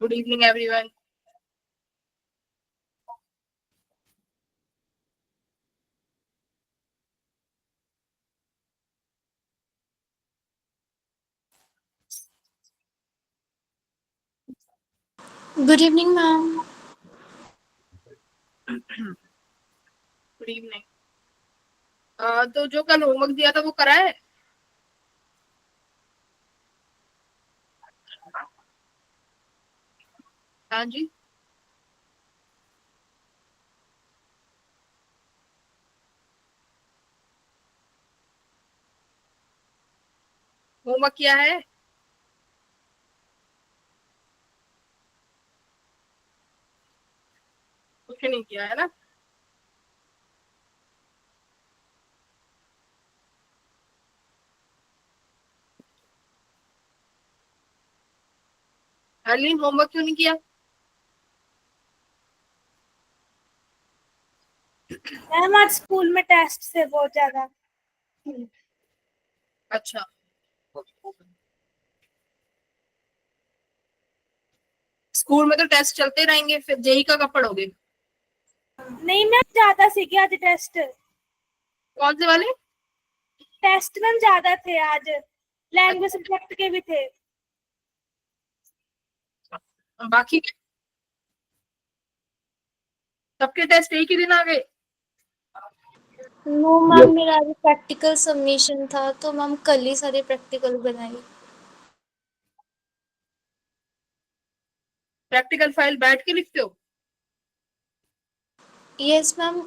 Good evening, everyone. Good evening, ma'am. Good evening. तो जो कल होमवर्क दिया था वो करा है? हाँ जी। होमवर्क किया है? कुछ नहीं किया है ना? अर्लीन होमवर्क क्यों नहीं किया? मैम आज स्कूल में टेस्ट थे बहुत ज्यादा। अच्छा। स्कूल में तो टेस्ट चलते रहेंगे, फिर जेई का कब पढ़ोगे? नहीं मैम ज्यादा सीखे आज टेस्ट। कौन से वाले? टेस्ट मैम ज्यादा थे आज, लैंग्वेज सब्जेक्ट के भी थे। बाकी सबके टेस्ट एक ही दिन आ गए? नो मैम, मेरा आज प्रैक्टिकल सबमिशन था तो मैम कल ही सारे प्रैक्टिकल बनाई। प्रैक्टिकल फाइल बैठ के लिखते हो? यस मैम,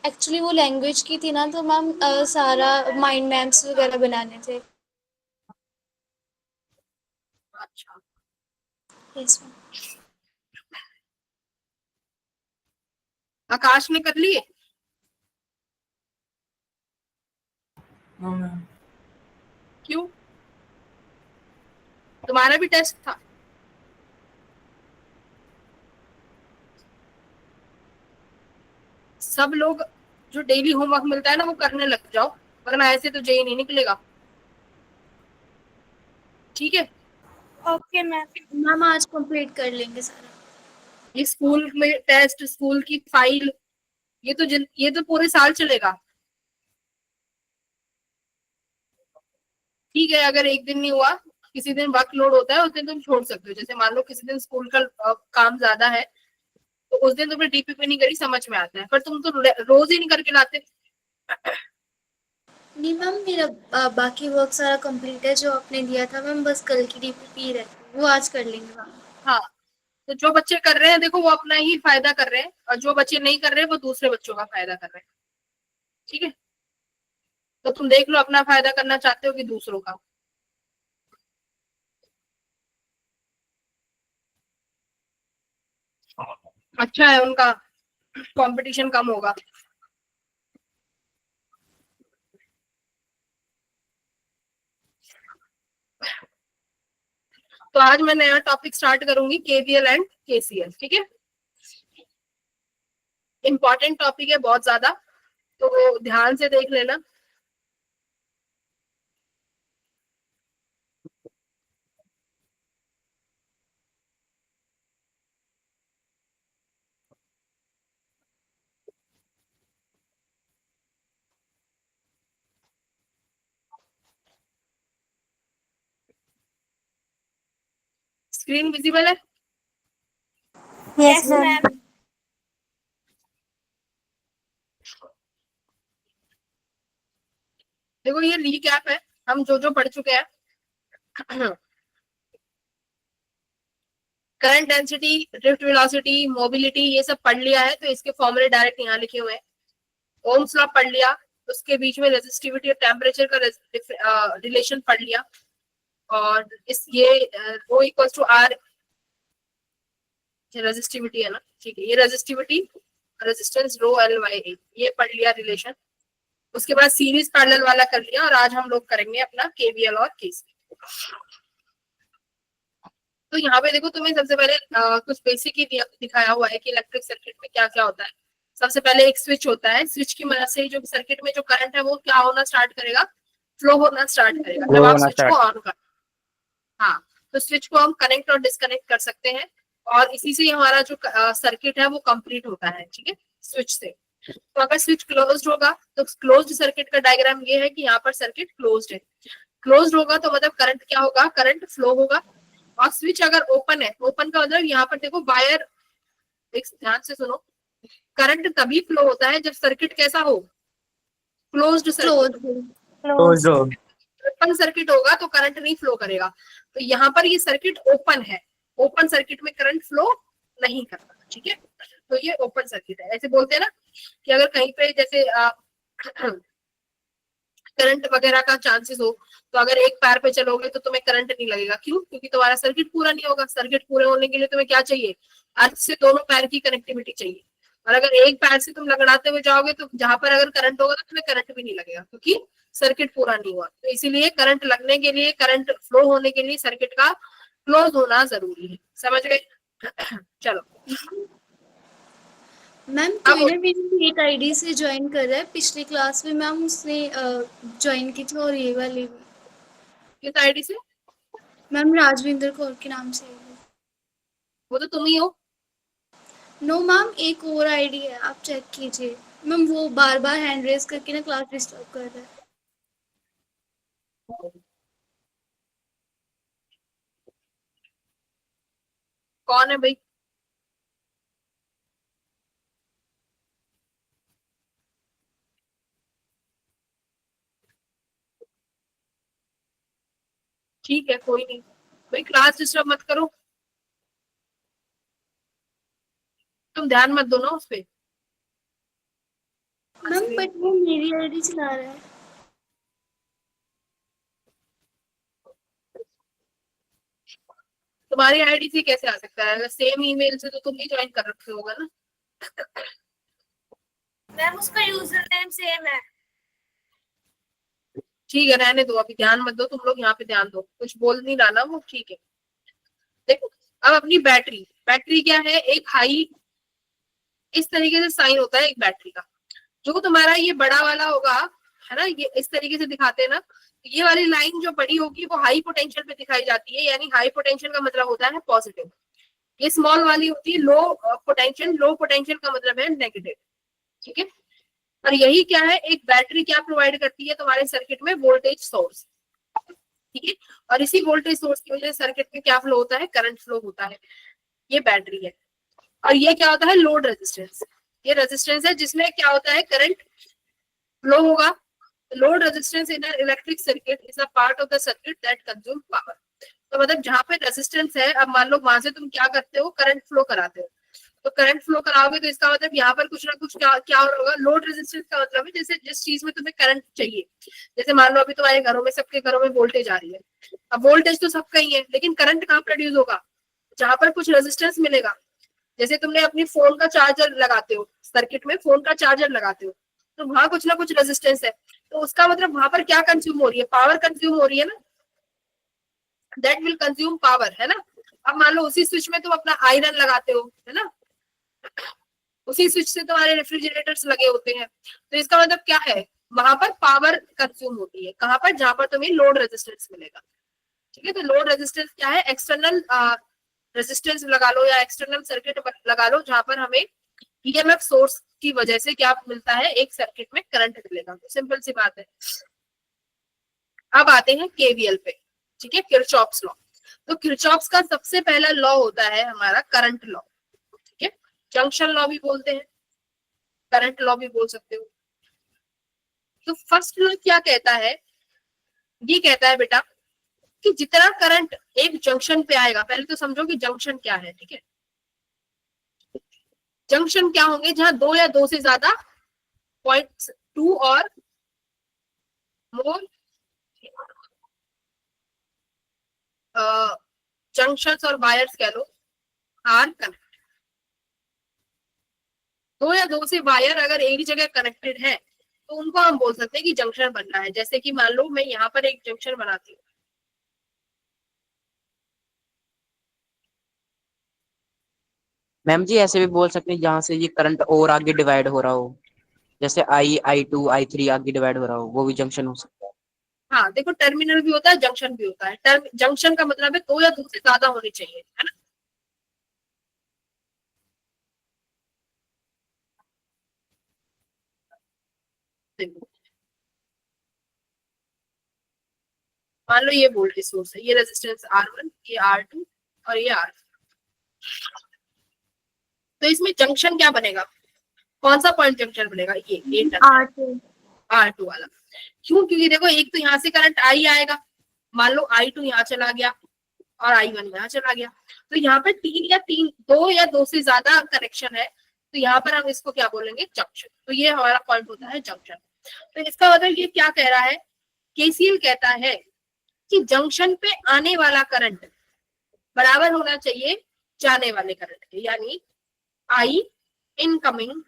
एक्चुअली वो लैंग्वेज की थी ना तो मैम सारा माइंड मैप्स वगैरह बनाने थे। अच्छा। Yes ma'am. आकाश ने कर लिए? क्यों? तुम्हारा भी टेस्ट था? सब लोग जो डेली होमवर्क मिलता है ना वो करने लग जाओ, वरना ऐसे तो जेई नहीं निकलेगा। ठीक है? Okay ma'am. मैम आज कंप्लीट कर लेंगे सारा। ये स्कूल में टेस्ट, स्कूल की फाइल, ये तो पूरे साल चलेगा। ठीक है, अगर एक दिन नहीं हुआ, किसी दिन वर्कलोड होता है, उस दिन तुम छोड़ सकते हो। जैसे मान लो किसी दिन स्कूल का काम ज्यादा है तो उस दिन तुमने डीपीपी नहीं करी, समझ में आता है, पर तुम तो रोज ही नहीं करके लाते। नहीं मैम, मेरा बाकी वर्क सारा कंप्लीट है जो आपने दिया था मैम, बस कल की डीपीपी रहती वो आज कर लेंगे मैम। हाँ, तो जो बच्चे कर रहे हैं देखो वो अपना ही फायदा कर रहे हैं, और जो बच्चे नहीं कर रहे हैं वो दूसरे बच्चों का फायदा कर रहे हैं। ठीक है, तो तुम देख लो अपना फायदा करना चाहते हो कि दूसरों का। अच्छा है, उनका कंपटीशन कम होगा। तो आज मैं नया टॉपिक स्टार्ट करूंगी, केवीएल एंड केसीएल। ठीक है, इंपॉर्टेंट टॉपिक है बहुत ज्यादा, तो ध्यान से देख लेना। स्क्रीन विजिबल है? Yes ma'am. देखो ये रीकैप है, हम जो जो पढ़ चुके हैं। Current density, drift velocity, mobility, ये सब पढ़ लिया है, तो इसके फॉर्मूले डायरेक्ट यहाँ लिखे हुए हैं। ओम्स लॉ पढ़ लिया, उसके बीच में रेजिस्टिविटी और टेम्परेचर का रिलेशन पढ़ लिया, और इस ये O equal to R resistivity है ना, ठीक है, ये resistivity, resistance rho L by A, ये पढ़ लिया रिलेशन। उसके बाद सीरीज पैरेलल वाला कर लिया, और आज हम लोग करेंगे अपना केवीएल और केसीएल। तो यहाँ पे देखो, तुम्हें सबसे पहले कुछ बेसिक ही दिखाया हुआ है कि इलेक्ट्रिक सर्किट में क्या क्या होता है। सबसे पहले एक स्विच होता है, स्विच की मदद से जो सर्किट में जो करंट है वो क्या होना स्टार्ट करेगा, फ्लो होना स्टार्ट करेगा जब आप स्विच को ऑन कर। हाँ, तो स्विच को हम कनेक्ट और डिस्कनेक्ट कर सकते हैं, और इसी से हमारा जो सर्किट है वो कंप्लीट होता है, ठीक है, स्विच से। तो अगर स्विच क्लोज्ड होगा तो क्लोज्ड सर्किट का डायग्राम ये है कि यहाँ पर सर्किट क्लोज्ड है। क्लोज्ड होगा तो मतलब करंट क्या होगा, करंट फ्लो होगा। और स्विच अगर ओपन है, ओपन का मतलब यहाँ पर देखो वायर, ध्यान से सुनो, करंट तभी फ्लो होता है जब सर्किट कैसा हो, closed circuit. Close open circuit होगा तो करंट नहीं फ्लो करेगा। तो यहाँ पर ये सर्किट ओपन है, ओपन सर्किट में करंट फ्लो नहीं करता, ठीक है। तो ये ओपन सर्किट है। ऐसे बोलते हैं ना कि अगर कहीं पे जैसे करंट वगैरह का चांसेस हो, तो अगर एक पैर पे चलोगे तो तुम्हें करंट नहीं लगेगा। क्यों? क्योंकि तुम्हारा सर्किट पूरा नहीं होगा। सर्किट पूरे होने के लिए तुम्हें क्या चाहिए, अर्थ से दोनों पैर की कनेक्टिविटी चाहिए। और अगर एक पैर से तुम लगड़ाते हुए जाओगे तो जहां पर अगर करंट होगा तो तुम्हें करंट भी नहीं लगेगा, क्योंकि सर्किट पूरा नहीं हुआ। तो इसीलिए करंट लगने के लिए, करंट फ्लो होने के लिए सर्किट का क्लोज होना जरूरी है। समझ गए? चलो मैम, कोई ना मेरी एक आईडी से ज्वाइन कर रहा है। पिछली क्लास में मैम उसने ज्वाइन की थी, और ये वाली भी। किस आईडी से? मैम राजविंदर कौर के नाम से है। वो तो तुम ही हो। नो मैम, एक और आईडी है, आप चेक कीजिए। मैम वो बार बार हैंड रेज करके ना क्लास डिस्टर्ब कर रहा है। कौन है भाई? ठीक है, कोई नहीं भाई, क्लास डिस्टर्ब मत करो, तुम ध्यान मत दो ना उस पे। मैम बट वो मेरी आईडी चला रहा है। तुम्हारी आईडी से कैसे आ सकता है? अगर सेम ईमेल से तो तुम ही ज्वाइन कर रखे होगा ना। मैम उसका यूजर नेम सेम है। ठीक है, रहने दो, अभी ध्यान मत दो तुम लोग, यहाँ पे ध्यान दो, कुछ बोल नहीं रहा ना वो, ठीक है। देखो अब अपनी बैटरी, बैटरी क्या है, एक हाई, इस तरीके से साइन होता है एक बैटरी का। जो तुम्हारा ये बड़ा वाला होगा, है ना, ये इस तरीके से दिखाते हैं ना, ये वाली लाइन जो बड़ी होगी वो हाई पोटेंशियल पे दिखाई जाती है, यानी हाई पोटेंशियल का मतलब होता है पॉजिटिव। ये स्मॉल वाली होती है लो पोटेंशियल, लो पोटेंशियल का मतलब है नेगेटिव, ठीक है। और यही क्या है, एक बैटरी क्या प्रोवाइड करती है तुम्हारे सर्किट में, वोल्टेज सोर्स, ठीक है। और इसी वोल्टेज सोर्स की वजह से सर्किट में क्या फ्लो होता है, करंट फ्लो होता है। ये बैटरी है। और ये क्या होता है, लोड रेजिस्टेंस। ये रेजिस्टेंस है जिसमें क्या होता है, करंट फ्लो होगा। Load resistance in an electric circuit is a part of the circuit that consume power. तो मतलब जहां पे रेजिस्टेंस है, अब मान लो वहां से तुम क्या करते हो, करंट फ्लो कराते हो। तो करंट फ्लो कराओगे तो इसका मतलब यहाँ पर कुछ ना कुछ क्या होगा, लोड रेजिस्टेंस का मतलब है जैसे जिस चीज में तुम्हें करंट चाहिए। जैसे मान लो अभी तुम्हारे घरों में, सबके घरों में वोल्टेज आ रही है। अब वोल्टेज तो सबका ही है, लेकिन करंट कहाँ प्रोड्यूस होगा, जहां पर कुछ रेजिस्टेंस मिलेगा। जैसे तुमने अपनी फोन का चार्जर लगाते हो, सर्किट में फोन का चार्जर लगाते हो, तो वहां कुछ ना कुछ रेजिस्टेंस है। तो उसका मतलब वहां पर क्या कंज्यूम हो रही है, पावर कंज्यूम हो रही है ना, दैट विल कंज्यूम पावर, है ना। अब मान लो उसी स्विच में तुम अपना आयरन लगाते हो, है ना, उसी स्विच से तुम्हारे रेफ्रिजरेटर्स लगे होते हैं। तो इसका मतलब क्या है, वहां पर पावर कंज्यूम होती है, कहां पर, जहां पर तुम्हें लोड रेजिस्टेंस मिलेगा, ठीक है। तो लोड रेजिस्टेंस क्या है, एक्सटर्नल रेजिस्टेंस लगा लो या एक्सटर्नल सर्किट लगा लो, जहां पर हमें ईएमएफ सोर्स की वजह से क्या मिलता है, एक सर्किट में करंट मिलेगा। तो सिंपल सी बात है। अब आते हैं केवीएल पे, ठीक है, किरचॉफ्स लॉ। तो किरचॉफ्स का सबसे पहला लॉ होता है हमारा करंट लॉ, ठीक है। जंक्शन लॉ भी बोलते हैं, करंट लॉ भी बोल सकते हो। तो फर्स्ट लॉ क्या कहता है, ये कहता है बेटा कि जितना करंट एक जंक्शन पे आएगा, पहले तो समझो कि जंक्शन क्या है, ठीक है। जंक्शन क्या होंगे, जहां दो या दो से ज्यादा पॉइंट, टू और मोर जंक्शंस और वायर्स कह लो, आर कनेक्ट। दो या दो से वायर अगर एक ही जगह कनेक्टेड है तो उनको हम बोल सकते हैं कि जंक्शन बन रहा है। जैसे कि मान लो मैं यहाँ पर एक जंक्शन बनाती हूँ, मैम जी ऐसे भी बोल सकते हैं जहाँ से ये करंट और आगे डिवाइड हो रहा हो, जैसे I2 I3 आगे डिवाइड हो रहा हो, वो भी जंक्शन हो सकता है। हाँ देखो, टर्मिनल भी होता है, जंक्शन भी होता है। जंक्शन का मतलब है दो या दो से ज्यादा होने चाहिए, है ना। देखो मान लो ये वोल्टेज सोर्स है, ये रेजिस्टेंस R1, ये R2 और ये R। तो इसमें जंक्शन क्या बनेगा, कौन सा पॉइंट जंक्शन बनेगा, ये R2 वाला। क्यों, क्योंकि देखो एक तो यहाँ से करंट I आएगा, मान लो I2 यहाँ चला गया और I1 यहाँ चला गया, तो यहाँ पर दो या दो से ज्यादा कनेक्शन है, तो यहाँ पर हम इसको क्या बोलेंगे, जंक्शन। तो ये हमारा पॉइंट होता है जंक्शन। तो इसका मतलब ये क्या कह रहा है, केसीएल कहता है कि जंक्शन पे आने वाला करंट बराबर होना चाहिए जाने वाले करंट के, यानी I incoming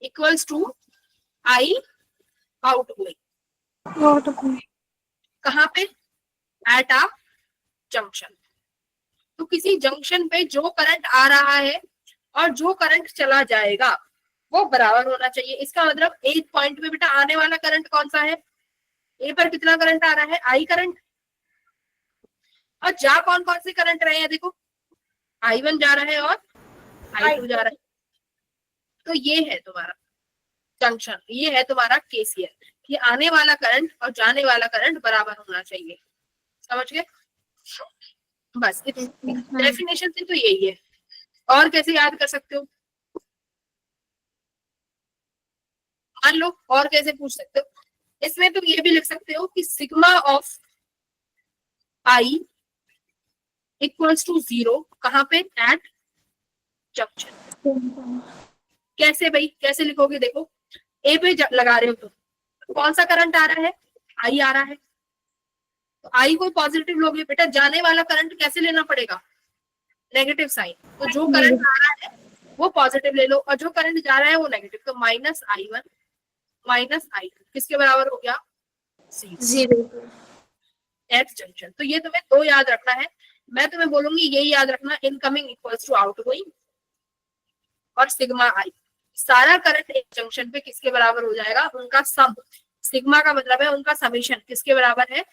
equals to I outgoing. कहाँ पे, एट अ जंक्शन। तो किसी जंक्शन पे जो करंट आ रहा है और जो करंट चला जाएगा वो बराबर होना चाहिए। इसका मतलब एक पॉइंट पे बेटा आने वाला करंट कौन सा है, ए पर कितना करंट आ रहा है, आई करंट, और जा कौन कौन से करंट रहे हैं, देखो I1 जा रहा है और I2 जा रहा है। तो ये है तुम्हारा जंक्शन, ये है तुम्हारा केसीएल कि आने वाला करंट और जाने वाला करंट बराबर होना चाहिए। समझ गए, बस डेफिनेशन से तो यही है। और कैसे याद कर सकते हो, मान लो और कैसे पूछ सकते हो, इसमें तुम ये भी लिख सकते हो कि sigma of I equals to 0 कहाँ पे, एट जंक्शन। कैसे भाई, कैसे लिखोगे, देखो ए पे लगा रहे हो तो कौन सा करंट आ रहा है, आई आ रहा है, तो आई को पॉजिटिव लोगे बेटा, जाने वाला करंट कैसे लेना पड़ेगा, नेगेटिव साइन। तो जो करंट आ रहा है वो पॉजिटिव ले लो और जो करंट जा रहा है वो नेगेटिव, तो -I1 -I2 किसके बराबर हो गया, 0 एट जंक्शन। तो ये तुम्हें दो याद रखना है, मैं तुम्हें बोलूंगी यही याद रखना, इनकमिंग इक्वल्स टू आउटगोइंग और सिग्मा आई। सारा करंट एक जंक्शन पे किसके बराबर हो जाएगा, उनका सम, सिग्मा का मतलब है उनका समेशन किसके बराबर है,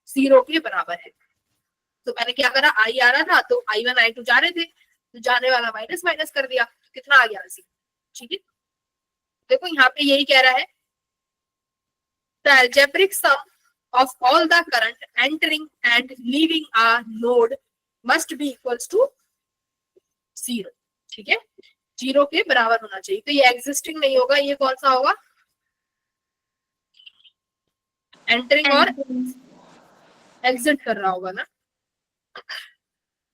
0 के बराबर है। तो मैंने क्या करा, आई आ रहा था तो I1 I2 जा रहे थे, तो जाने वाला माइनस माइनस कर दिया, तो कितना आ गया, 0। ठीक है, देखो यहाँ पे यही कह रहा है, the algebraic sum of all the current entering and leaving a node must be equals to 0। ठीक है, 0 के बराबर होना चाहिए। तो ये एग्जिस्टिंग नहीं होगा, ये कौन सा होगा, एंटरिंग और एग्जिट कर रहा होगा ना,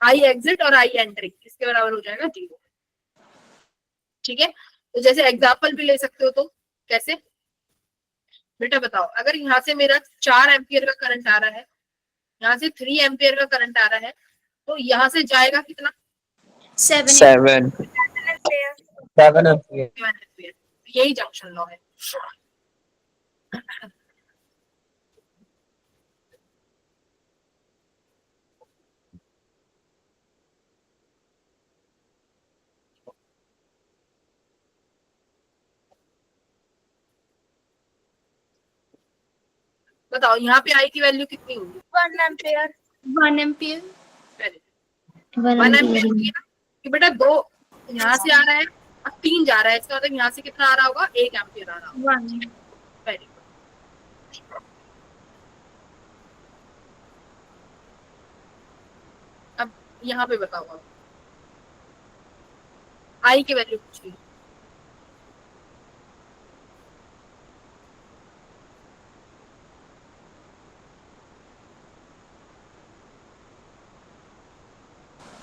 आई एग्जिट और आई एंटरिंग किसके बराबर हो जाएगा, 0। ठीक है, तो जैसे एग्जांपल भी ले सकते हो, तो कैसे बेटा बताओ, अगर यहाँ से मेरा 4 एम्पियर का करंट आ रहा है, यहाँ से 3 एम्पियर का करंट आ रहा है, तो यहाँ से जाएगा कितना, 7 एम्पियर। यही जंक्शन लॉ है। बताओ यहाँ पे आई की वैल्यू कितनी होगी, 1 एम्पियर 1 एम्पियर 1 एम्पियर होगी ना, कि बेटा 2 यहाँ से आ रहा है और 3 जा रहा है, इसका मतलब यहाँ से कितना आ रहा होगा, 1 एम्पियर आ रहा होगा। 1। Very good. अब यहाँ पे बताओ, आप आई की वैल्यू पूछिए,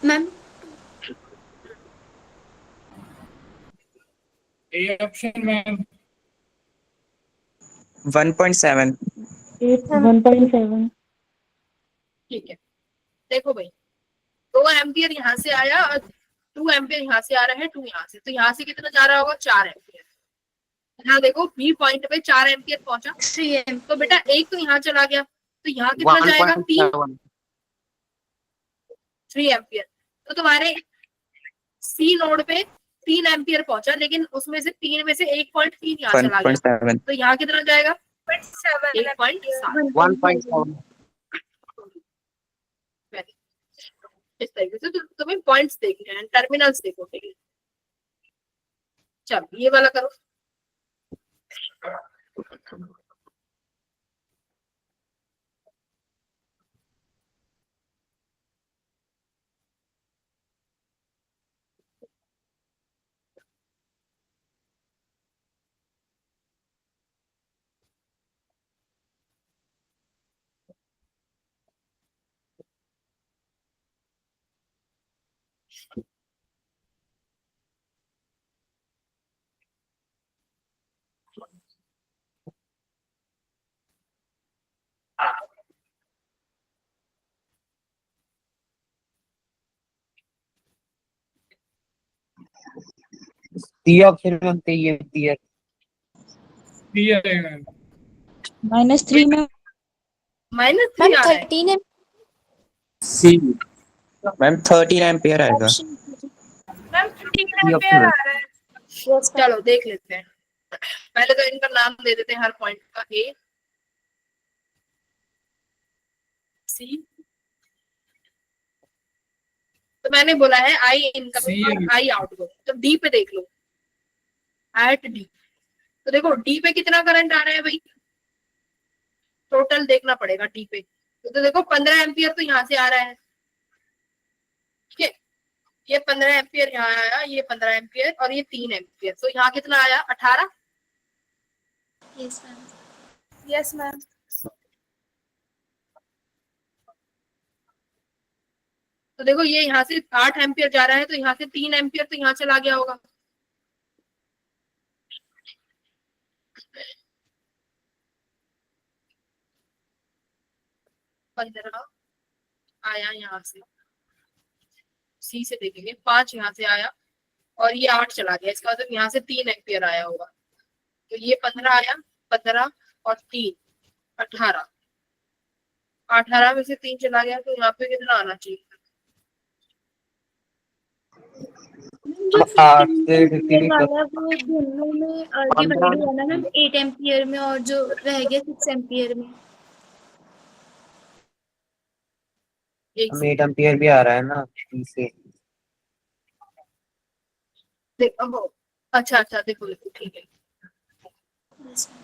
मैम ए ऑप्शन मैम 1.7 ठीक है। देखो भाई 2 एम्पियर यहाँ से आया और 2 एम्पियर यहाँ से आ रहा है, 2 यहाँ से, तो यहाँ से कितना जा रहा होगा, 4 एम्पियर। यहाँ देखो बी पॉइंट पे 4 एम्पियर पहुंचा, 3 एम्पियर। तो बेटा एक तो यहाँ चला गया, तो यहाँ कितना जाएगा, 3 एम्पियर। तो तुम्हारे सी नोड पे 3 एम्पियर पहुंचा, लेकिन उसमें से 3 में से 1.3 यहाँ चला गया, 1.7 तो यहाँ कितना जाएगा, 7 1.7। इस तरीके से तुम्हें पॉइंट्स देखने हैं, टर्मिनल्स देखो। ठीक है, चलो ये वाला करो, सी ऑप्शन में ये एम्पियर सी है मैम। -3 मैम। -3 मैम आ रहा है। 13 सी मैम 13 एम्पियर आएगा। ऑप्शन। मैम 13 ये एम्पियर option आ रहा है। Yes ma'am. चलो देख लेते हैं, पहले तो इनका नाम दे देते हैं हर पॉइंट का। ए सी, तो मैंने बोला है आई इनकमिंग और आई आउटगोइंग, तो डी पे देख लो, एट डी। तो देखो डी पे कितना करंट आ रहा है भाई, टोटल देखना पड़ेगा डी पे। तो देखो 15 एम्पियर तो यहाँ से आ रहा है, ठीक है। ये 15 एम्पियर यहाँ आया, ये 15 एम्पियर और ये 3 एम्पियर, तो यहाँ कितना आया 18। Yes ma'am. Yes ma'am. तो देखो ये यहाँ से 8 एम्पियर जा रहा है, तो यहाँ से 3 एम्पियर तो यहाँ चला गया होगा। पंद्रह आया यहाँ से, सी से देखेंगे 5 यहाँ से आया और ये 8 चला गया, इसका मतलब यहाँ से 3 एम्पियर आया होगा। तो ये 15 आया, 15 और 3 18, 18 में से 3 चला गया, तो यहाँ पे कितना आना चाहिए? जो 8 15 से एम्पियर 15 वाला है वो दोनों में डिवाइड हुआ ना मैम, 8 एम्पियर में और जो रह गया 6 एम्पियर में। एक 8 एम्पियर भी आ रहा है ना सी से। देखो, अच्छा अच्छा, देखो देखो, ठीक है। Yes ma'am.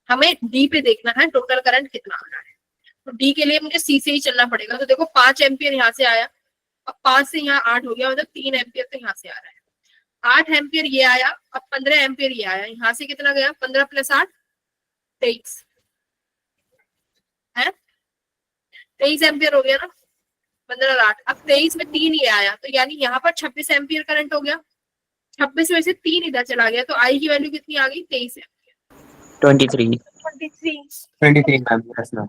हमें डी पे देखना है टोटल करंट कितना आ रहा है, तो डी के लिए मुझे सी से ही चलना पड़ेगा। तो देखो 5 एम्पियर यहाँ से आया, अब 5 से यहाँ 8 हो गया, मतलब 3 एम्पियर तो यहाँ से आ रहा है। 8 एम्पियर ये आया, अब 15 एम्पियर ये आया, यहाँ से कितना गया? 15 + 8 23 है, 23 एम्पियर हो गया ना। 15 और 8, अब 23 में 3 ये आया, तो यानी यहाँ पर 26 एम्पियर करंट हो गया। 26 में से 3 इधर चला गया, तो आई की वैल्यू कितनी आ गई? 23 एम्पियर। 23 23। मैम। Yes ma'am.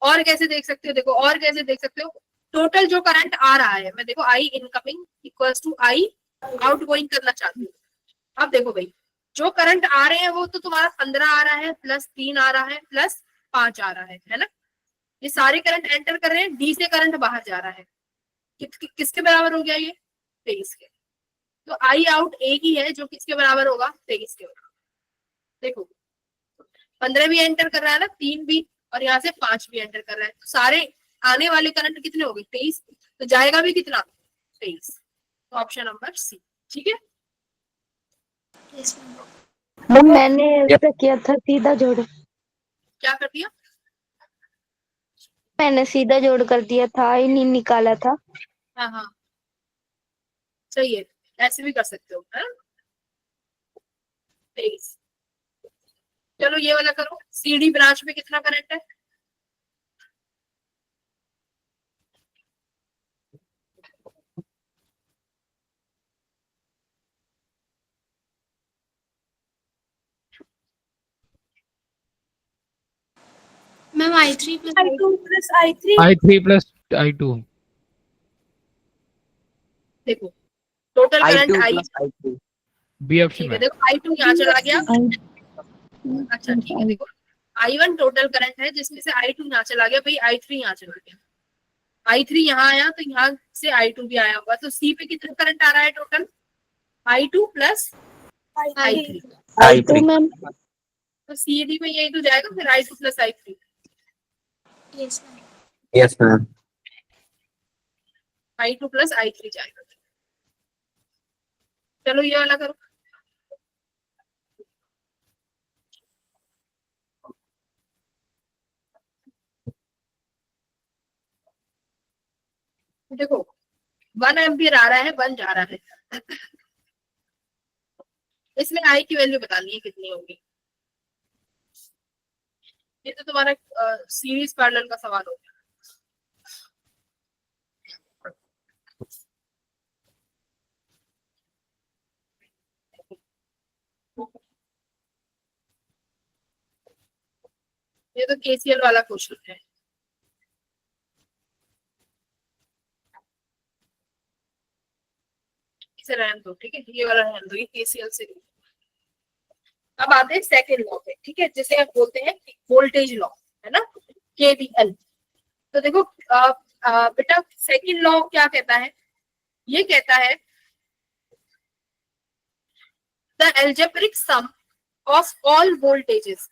और कैसे देख सकते हो? देखो और कैसे देख सकते हो, टोटल जो करंट आ रहा है, मैं देखो I incoming equals to I outgoing करना चाहती हूँ। अब देखो भाई, जो करंट आ रहे हैं वो तो तुम्हारा 15 आ रहा है, प्लस 3 आ रहा है, प्लस 5 आ रहा है ना। ये सारे करंट एंटर कर रहे हैं, डी से करंट बाहर जा रहा है। किसके बराबर हो गया ये? 23 के। तो आई आउट एक ही है जो किसके बराबर होगा? 23 के बराबर। देखो 15 भी एंटर कर रहा है ना, 3 भी, और यहाँ से 5 भी एंटर कर रहा है, तो सारे आने वाले करंट कितने हो गए? 23। तो जाएगा भी कितना? 23। तो ऑप्शन नंबर सी, ठीक है। Yes ma'am. मैम मैंने ऐसा किया था सीधा जोड़, क्या कर दिया? मैंने सीधा जोड़ कर दिया था, ही नहीं निकाला था। हाँ हाँ, सही है, ऐसे भी कर सकते हो, है ना। 23। चलो ये वाला करो, सीडी ब्रांच में कितना करंट है? Ma'am I3 + I2 + I3। I3 + I2। देखो टोटल करंट I2 आई, + I3। बी ऑप्शन ठीक है। में। देखो I2 यहाँ चला गया, अच्छा ठीक है। देखो I1 टोटल करंट है, जिसमें से I2 यहाँ चला गया, भाई I3 यहाँ चला गया, I3 यहाँ आया, तो यहाँ से I2 भी आया होगा। तो सी पे कितना करंट आ रहा है total? I2 + I3। I2 ma'am. तो सी डी में यही तो जाएगा फिर, I2 + I3। Yes ma'am. Yes ma'am. I2 + I3 जाएगा। चलो ये वाला करो, देखो 1 एम्पियर आ रहा है, 1 जा रहा है, इसमें आई की वैल्यू बतानी है कितनी होगी। ये तो तुम्हारा सीरीज पैरेलल का सवाल हो गया। ये तो केसीएल वाला क्वेश्चन है। इसे रहने दो, ठीक है, ये वाला रहने दो, ये केसीएल से। अब आते हैं सेकंड लॉ पे, ठीक है, जिसे हम बोलते हैं वोल्टेज लॉ, है ना, केवीएल। तो देखो बेटा सेकंड लॉ क्या कहता है, ये कहता है the algebraic sum of all voltages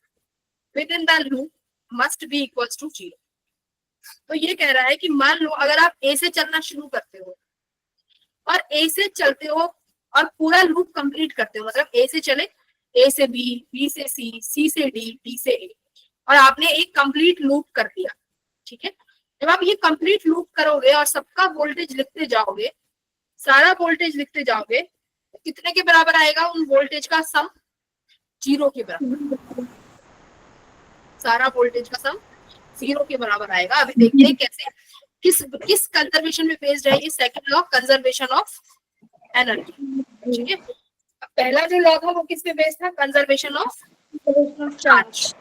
within the loop must be equals to 0। तो ये कह रहा है कि मान लो अगर आप ए से चलना शुरू करते हो और ए से चलते हो और पूरा लूप कंप्लीट करते हो, मतलब ए से चले, ए से बी, बी से सी, सी से डी, डी से ए, और आपने एक कंप्लीट लूप कर दिया, ठीक है। जब आप ये कंप्लीट लूप करोगे और सबका वोल्टेज लिखते जाओगे, सारा वोल्टेज लिखते जाओगे, कितने के बराबर आएगा? उन वोल्टेज का सम 0 के बराबर। सारा वोल्टेज का सम 0 के बराबर आएगा। अभी देखते हैं कैसे, किस कंजर्वेशन में बेस्ड है ये second law, conservation of energy, ठीक है। पहला जो लॉ था वो किस पे बेस्ड था? Conservation of charge,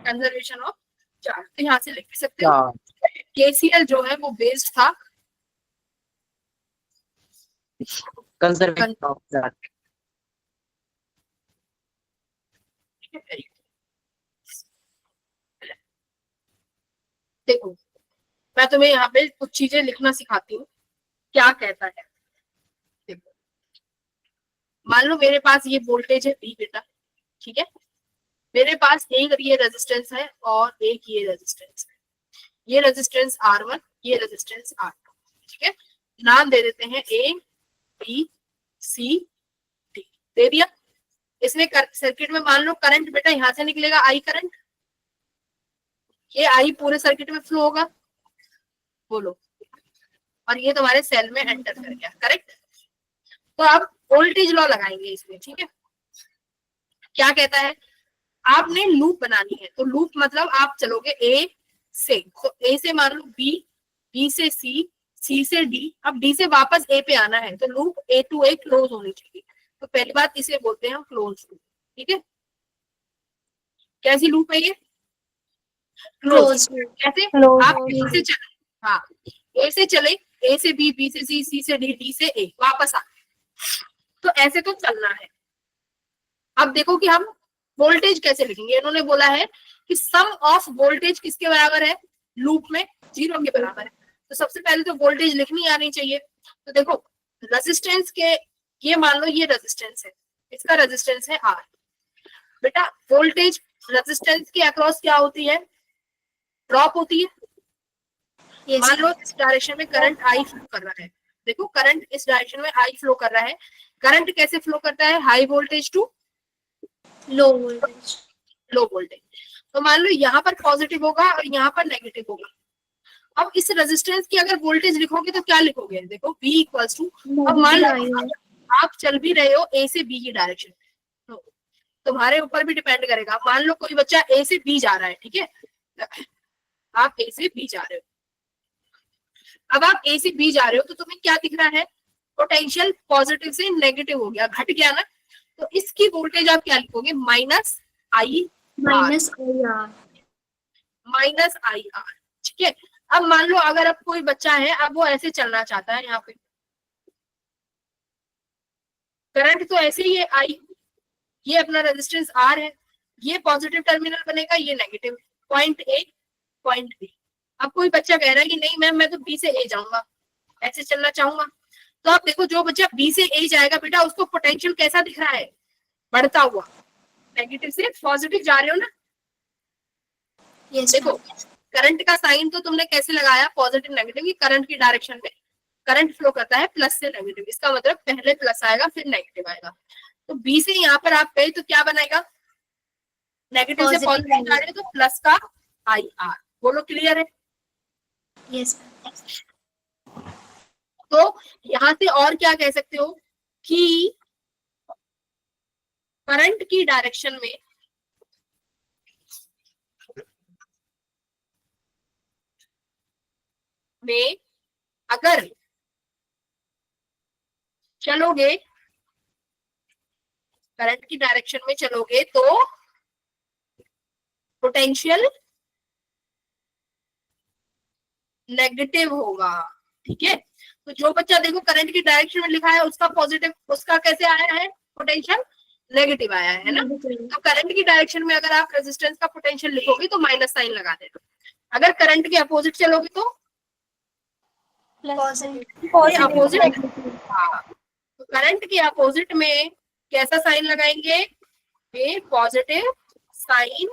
conservation of charge. तो यहाँ से लिख सकते हो केसीएल जो है वो बेस्ड था कंजर्वेशन ऑफ चार्ज। देखो मैं तुम्हें यहाँ पे कुछ चीजें लिखना सिखाती हूँ, क्या कहता है। देखो मान लो मेरे पास ये वोल्टेज है V बेटा, ठीक है, मेरे पास एक ये रेजिस्टेंस है और एक ये रेजिस्टेंस है, ये रेजिस्टेंस R1, ये रेजिस्टेंस R2, ठीक है। नाम दे देते हैं A B C D, दे दिया। इसमें सर्किट में मान लो करंट बेटा यहाँ से निकलेगा I करंट, ये आई पूरे सर्किट में फ्लो होगा, बोलो, और ये तुम्हारे सेल में एंटर कर गया, करेक्ट। तो आप वोल्टेज लॉ लगाएंगे इसमें, ठीक है। क्या कहता है, आपने लूप बनानी है, तो लूप मतलब आप चलोगे ए से, तो ए से मान लो बी, बी से सी, सी से डी, अब डी से वापस ए पे आना है, तो loop A to A close होनी चाहिए। तो पहली बात इसे बोलते हैं हम क्लोज लूप, ठीक है। कैसी लूप है ये? क्लोज। कैसे? आप ए से चले, हाँ, ए से चले, ए से बी, बी से सी, सी से डी, डी से ए, वापस आ, तो ऐसे तो चलना है। अब देखो कि हम वोल्टेज कैसे लिखेंगे। इन्होंने बोला है कि सम ऑफ वोल्टेज किसके बराबर है? लूप में 0 के बराबर है। तो सबसे पहले तो वोल्टेज लिखनी आनी चाहिए। तो देखो रेजिस्टेंस के, ये मान लो ये रेजिस्टेंस है, इसका रेजिस्टेंस है R बेटा। वोल्टेज रेजिस्टेंस के अक्रॉस क्या होती है? ड्रॉप होती है। Yes, मान लो इस डायरेक्शन में करंट आई फ्लो कर रहा है, देखो करंट इस डायरेक्शन में आई फ्लो कर रहा है। करंट कैसे फ्लो करता है? High voltage to low voltage, low voltage. तो मान लो यहाँ पर पॉजिटिव होगा और यहाँ पर नेगेटिव होगा। अब इस रेजिस्टेंस की अगर वोल्टेज लिखोगे तो क्या लिखोगे? देखो V इक्वल्स टू, अब मान लो आप चल भी रहे हो A से B की डायरेक्शन में, तो तुम्हारे ऊपर भी डिपेंड करेगा। मान लो कोई बच्चा A से B जा रहा है, ठीक है, आप A से B जा रहे हो, अब आप A से B जा रहे हो तो तुम्हें क्या दिख रहा है? पोटेंशियल पॉजिटिव से नेगेटिव हो गया, घट गया ना, तो इसकी वोल्टेज आप क्या लिखोगे? Minus I R, minus I R, ठीक है। अब मान लो अगर अब कोई बच्चा है, अब वो ऐसे चलना चाहता है, यहाँ पे करंट तो ऐसे ही है आई, ये अपना रेजिस्टेंस आर है, ये पॉजिटिव टर्मिनल बनेगा, ये negative, point A point B. अब कोई बच्चा कह रहा है कि नहीं मैम मैं तो बी से ए जाऊंगा, ऐसे चलना चाहूंगा, तो आप देखो जो बच्चा बी से ए जाएगा बेटा, उसको पोटेंशियल कैसा दिख रहा है? बढ़ता हुआ, नेगेटिव से पॉजिटिव जा रहे हो ना। yes, देखो करंट का साइन तो तुमने कैसे लगाया? पॉजिटिव नेगेटिव की करंट की डायरेक्शन में करंट फ्लो करता है प्लस से नेगेटिव, इसका मतलब पहले प्लस आएगा फिर नेगेटिव आएगा। तो बी से यहाँ पर आप गए तो क्या बनाएगा? नेगेटिव से पॉजिटिव जा रहे हो तो प्लस का आई आर, बोलो क्लियर है? yes, तो यहां से और क्या कह सकते हो कि करंट की डायरेक्शन में अगर चलोगे, करंट की डायरेक्शन में चलोगे तो पोटेंशियल नेगेटिव होगा। ठीक है, तो जो बच्चा देखो करंट की डायरेक्शन में लिखा है उसका पॉजिटिव, उसका कैसे आया है, पोटेंशियल नेगेटिव आया है ना। तो करंट की डायरेक्शन में अगर आप रेजिस्टेंस का पोटेंशियल लिखोगे तो माइनस साइन लगा देना, अगर करंट के अपोजिट चलोगे तो अपोजिट, हाँ, तो करंट के अपोजिट में कैसा साइन लगाएंगे, ये पॉजिटिव साइन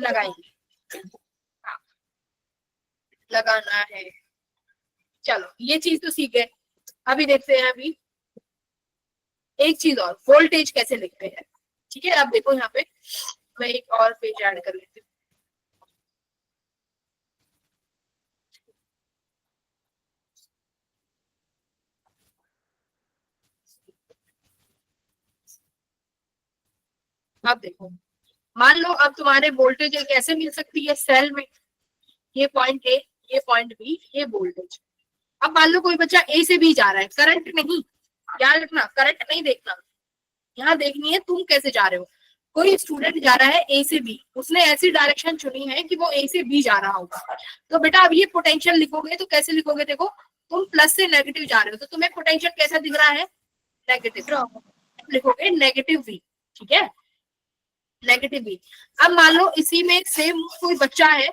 लगाएंगे, हाँ, लगाना है। चलो ये चीज तो सीख गए। अभी देखते हैं अभी एक चीज और, वोल्टेज कैसे लिखते हैं। ठीक है, अब देखो यहाँ पे मैं एक और पेज ऐड कर लेती हूँ। अब देखो, मान लो अब तुम्हारे वोल्टेज कैसे मिल सकती है सेल में, ये पॉइंट ए, ये पॉइंट बी, ये वोल्टेज। अब मान लो कोई बच्चा ए से बी जा रहा है, करंट नहीं, याद रखना करंट नहीं देखना, यहाँ देखनी है तुम कैसे जा रहे हो। कोई स्टूडेंट जा रहा है ए से बी, उसने ऐसी डायरेक्शन चुनी है कि वो ए से बी जा रहा होगा, तो बेटा अब ये पोटेंशियल लिखोगे तो कैसे लिखोगे, देखो तुम प्लस से नेगेटिव जा रहे हो तो तुम्हें पोटेंशियल कैसा दिख रहा है, नेगेटिव, लिखोगे नेगेटिव वी। ठीक है, नेगेटिव वी। अब मान लो इसी में सेम कोई बच्चा है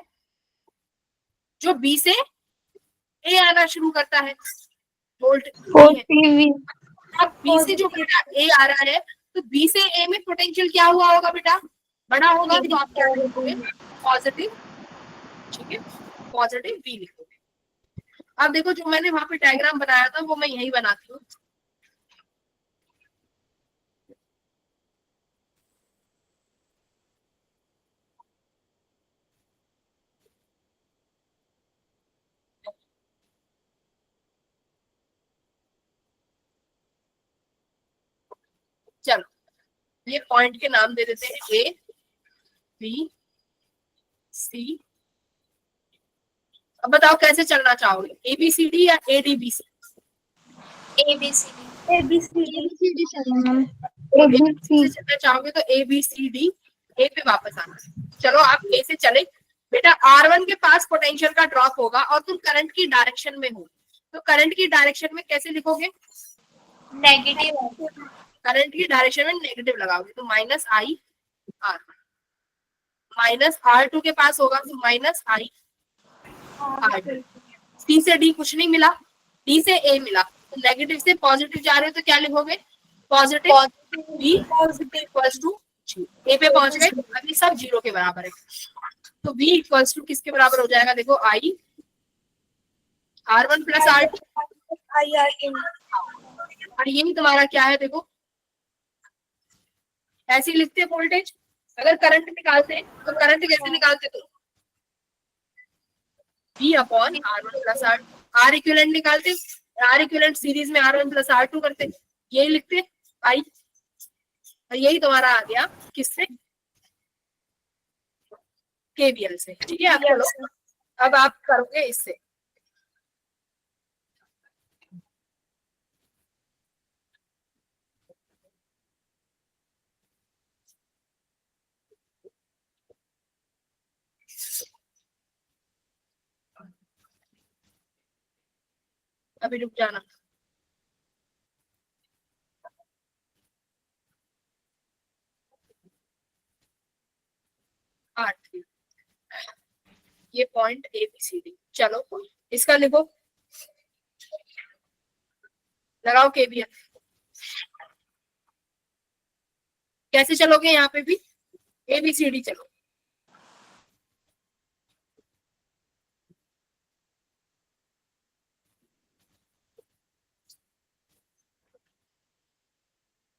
जो बी से ए आना शुरू करता है, वोल्ट अब बी से जो बेटा ए आ रहा है, तो बी से ए में पोटेंशियल क्या हुआ होगा बेटा, बड़ा होगा, तो आप क्या लिखोगे, पॉजिटिव। ठीक है, पॉजिटिव वी लिखोगे। अब देखो जो मैंने वहां पे डायग्राम बनाया था वो मैं यही बनाती हूँ। चलो ये पॉइंट के नाम दे देते हैं, ए बी सी। अब बताओ कैसे चलना चाहोगे, ए बी सी डी या A D B C, ABCD चलना चाहोगे तो ए बी सी डी, ए पे वापस आना। चलो आप ए से चले, बेटा R1 के पास पोटेंशियल का ड्रॉप होगा और तुम करंट की डायरेक्शन में हो, तो करंट की डायरेक्शन में कैसे लिखोगे, नेगेटिव, करंट की डायरेक्शन में नेगेटिव लगाओगे तो minus I R, minus R2 के पास होगा तो माइनस आई R2। सी से डी कुछ नहीं मिला, डी से ए मिला, तो नेगेटिव से पॉजिटिव जा रहे हो तो क्या लिखोगे, पॉजिटिव बी इक्वल्स टू जी। ए पे पहुंच गए, अभी सब जीरो के बराबर है, तो बी इक्वल्स टू किसके बराबर हो जाएगा, देखो आई R1 प्लस R2, और यही तुम्हारा क्या है, देखो ऐसे लिखते वोल्टेज। अगर करंट निकालते तो करंट कैसे निकालते, तो V upon R1 plus R, R equivalent निकालते, R इक्विवेलेंट सीरीज में R1 प्लस R2 करते, यही लिखते आई, और यही तुम्हारा आ गया किससे, KVL से। ठीक है, आप चलो अब आप करोगे इससे, अभी रुक जाना। R3 ये point A B C D, चलो इसका लिखो, लगाओ KVL। कैसे चलोगे, यहाँ पे भी ए बी सी डी चलो,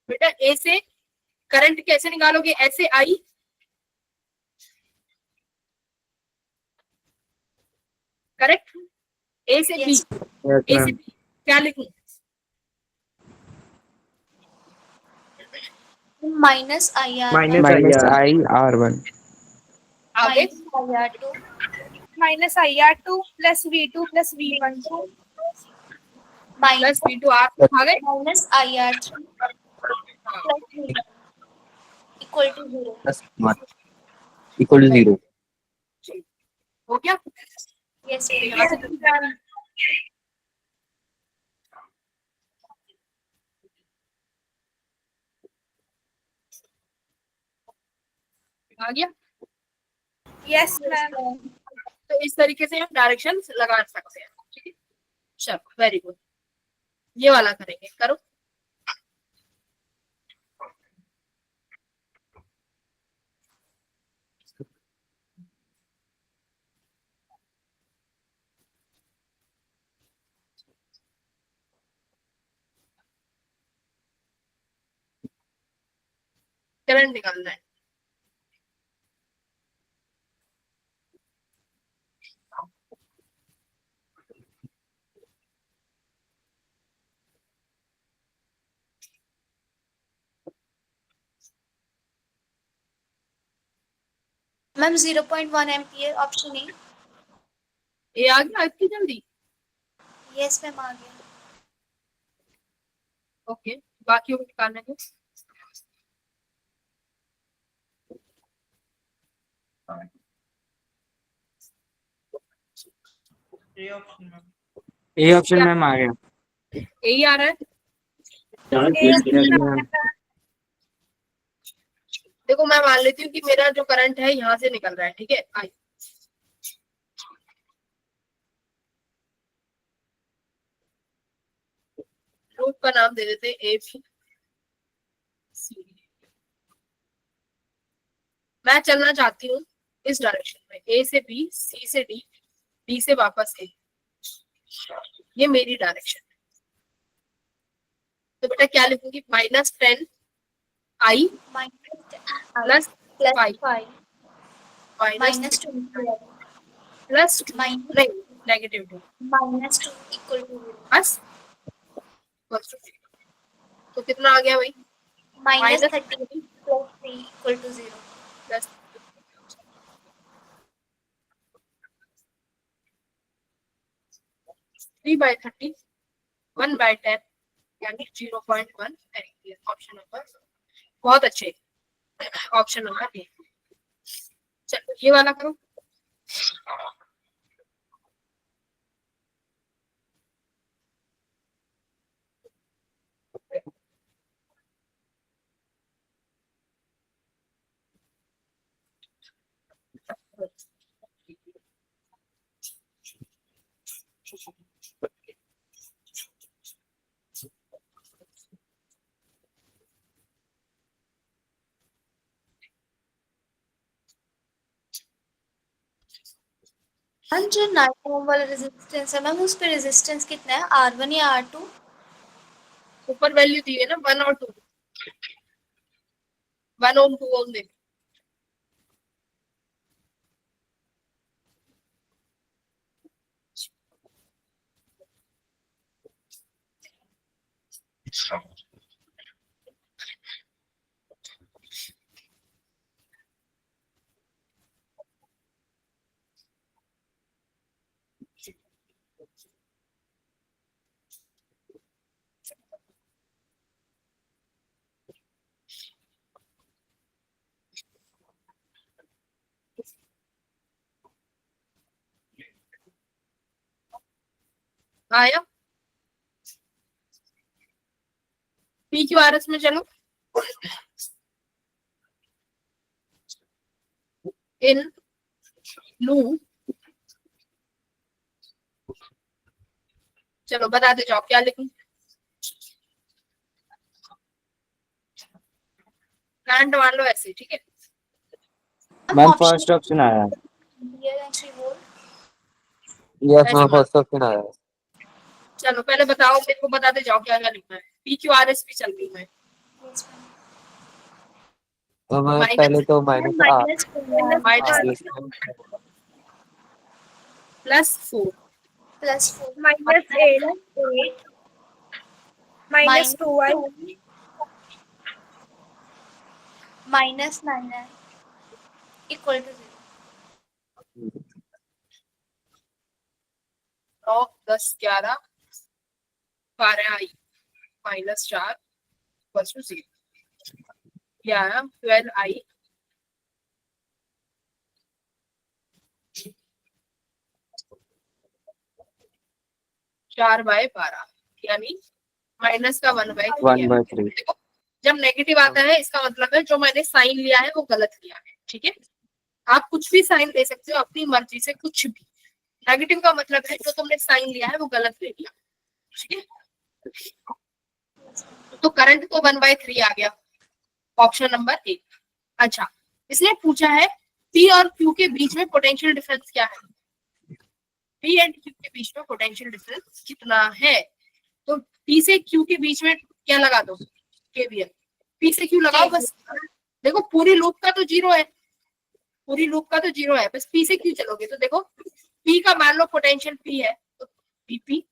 बेटा ए से करंट कैसे निकालोगे, ऐसे आई, करेक्ट, ए से बी, Yes. Yes, ए से ma'am. बी क्या लिखूं? Minus IR1. Minus I R1. आगे Minus IR2. Minus IR2 plus V2 plus V1 plus Minus V2 आप आ गए? minus IR3 plus V1 equal to 0. Plus 1 equal to 0. हो गया? Yes. तो Yes. यहाँ से आ गया? Yes ma'am. तो इस तरीके से हम डायरेक्शन लगा सकते हैं। ठीक है, चलो वेरी गुड। ये वाला करेंगे, करो। करंट निकालना है। Ma'am 0.1 ampere option A. ये आ गया इतनी जल्दी? Yes ma'am आ गया. ओके, बाकी को निकालने को। ए ऑप्शन मैम आ गया. यही आ रहा है। देखो मैं मान लेती हूँ कि मेरा जो करंट है यहाँ से निकल रहा है, ठीक है। आई लूप का नाम दे देते ए बी सी। मैं चलना चाहती हूँ इस डायरेक्शन में, ए से बी, सी से डी, डी से वापस ए। ये मेरी डायरेक्शन है। तो बेटा क्या लिखूंगी? -10 आई Minus plus plus 5 5 minus minus 2 plus minus नहीं, नेगेटिव 2 minus 2 equal to 0. बस। तो कितना आ गया भाई? Minus Minus 30 plus 3 equal to 0. Plus 3/30 1/10 यानी 0.1 एम्पियर। ऑप्शन नंबर बहुत अच्छे, ऑप्शन नंबर ए। चलो ये वाला करो। मैम जो 9 ओम वाला रेजिस्टेंस है मैम उस पे रेजिस्टेंस कितना है? R1 या R2? ऊपर वैल्यू दी है ना 1 और 2, 1 ओम 2 ओम दे। आया? PQRS में चलो। इन लूप चलो बताते जाओ क्या लिखूं? करंट मान लो ऐसे, ठीक है। मैम फर्स्ट ऑप्शन आया. Here and 3 volt. Yes ma'am first option आया. चलो पहले बताओ, मेरे को बताते जाओ क्या क्या लिखना है। PQRS भी चल रही है। Yes ma'am. तो मैं Minus- पहले तो minus Minus minus plus 4 +4 -8 -2y -9 है equal to 0। 9 10 11 12i -4 equals to 0। क्या आया 12i 4/12 यानी माइनस का 1/3 है। 1/3। देखो जब नेगेटिव आता है इसका मतलब है जो मैंने साइन लिया है वो गलत लिया है। ठीक है, आप कुछ भी साइन दे सकते हो अपनी मर्जी से, कुछ भी। नेगेटिव का मतलब है जो तुमने साइन लिया है वो गलत ले लिया। ठीक है, तो करंट तो 1/3 आ गया, ऑप्शन नंबर 1। अच्छा, इसने पूछा है P और Q के बीच में पोटेंशियल डिफरेंस क्या है। P एंड Q के बीच में पोटेंशियल डिफरेंस कितना है, तो P से Q के बीच में क्या लगा दो, KVL। P से Q लगाओ बस। देखो पूरी लूप का तो 0 है, पूरी लूप का तो 0 है, बस P से Q चलोगे तो देखो P का मान लो पोटेंशियल P है तो PP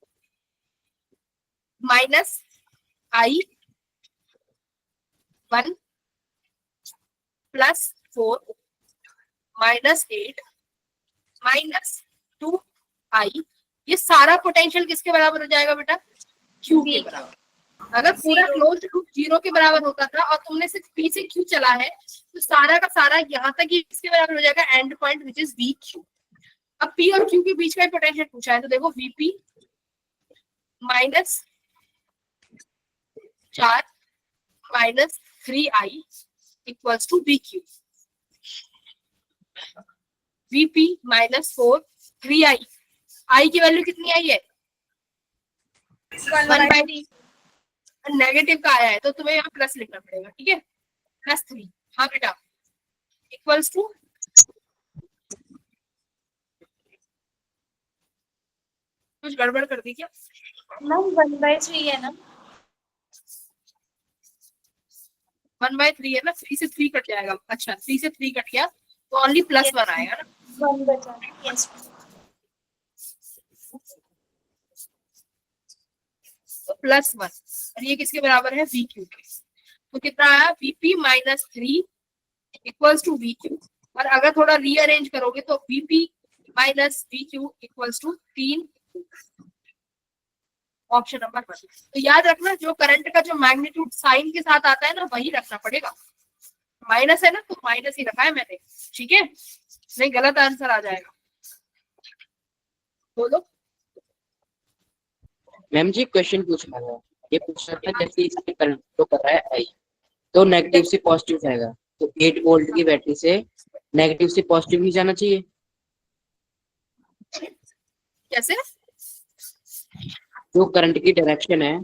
-I 1 +4 -8 -2i, ये सारा पोटेंशियल किसके बराबर हो जाएगा बेटा, Q के बराबर। अगर पूरा क्लोज्ड लूप 0 के बराबर होता था और तुमने सिर्फ P से Q चला है तो सारा का सारा यहाँ तक ही किसके बराबर हो जाएगा, and point which is VQ। अब P और Q के बीच का पोटेंशियल पूछा है तो देखो VP -4 -3i equals to VQ। VP -4 3i, i की वैल्यू कितनी आई है 1/3, नेगेटिव का आया है तो तुम्हें यहाँ प्लस लिखना पड़ेगा। ठीक है, +3। हाँ बेटा, इक्वल्स टू कुछ गड़बड़ कर दी क्या, मैम 1/3 है ना, 1/3 है ना, 3 से 3 कट जाएगा। अच्छा 3 से 3 कट गया तो ओनली +1 आएगा ना। 1 बचा। यस तो +1 और ये किसके बराबर है, VQ के। तो कितना आया, VP -3 इक्वल्स टू VQ। और अगर थोड़ा रीअरेंज करोगे तो VP -VQ equals to 3, option number 1। तो याद रखना जो करंट का जो मैग्नीट्यूड साइन के साथ आता है ना वही रखना पड़ेगा। माइनस है ना तो माइनस ही रखा है मैंने। ठीक है, नहीं गलत आंसर आ जाएगा। बोलो। मैम जी क्वेश्चन पूछना है, ये पूछ रहा था जैसे इसके करंट तो कर रहा है आई, तो नेगेटिव से पॉजिटिव जाएगा, तो 8 वोल्ट की बैटरी से नेगेटिव से पॉजिटिव नहीं जाना चाहिए। कैसे, जो करंट की डायरेक्शन है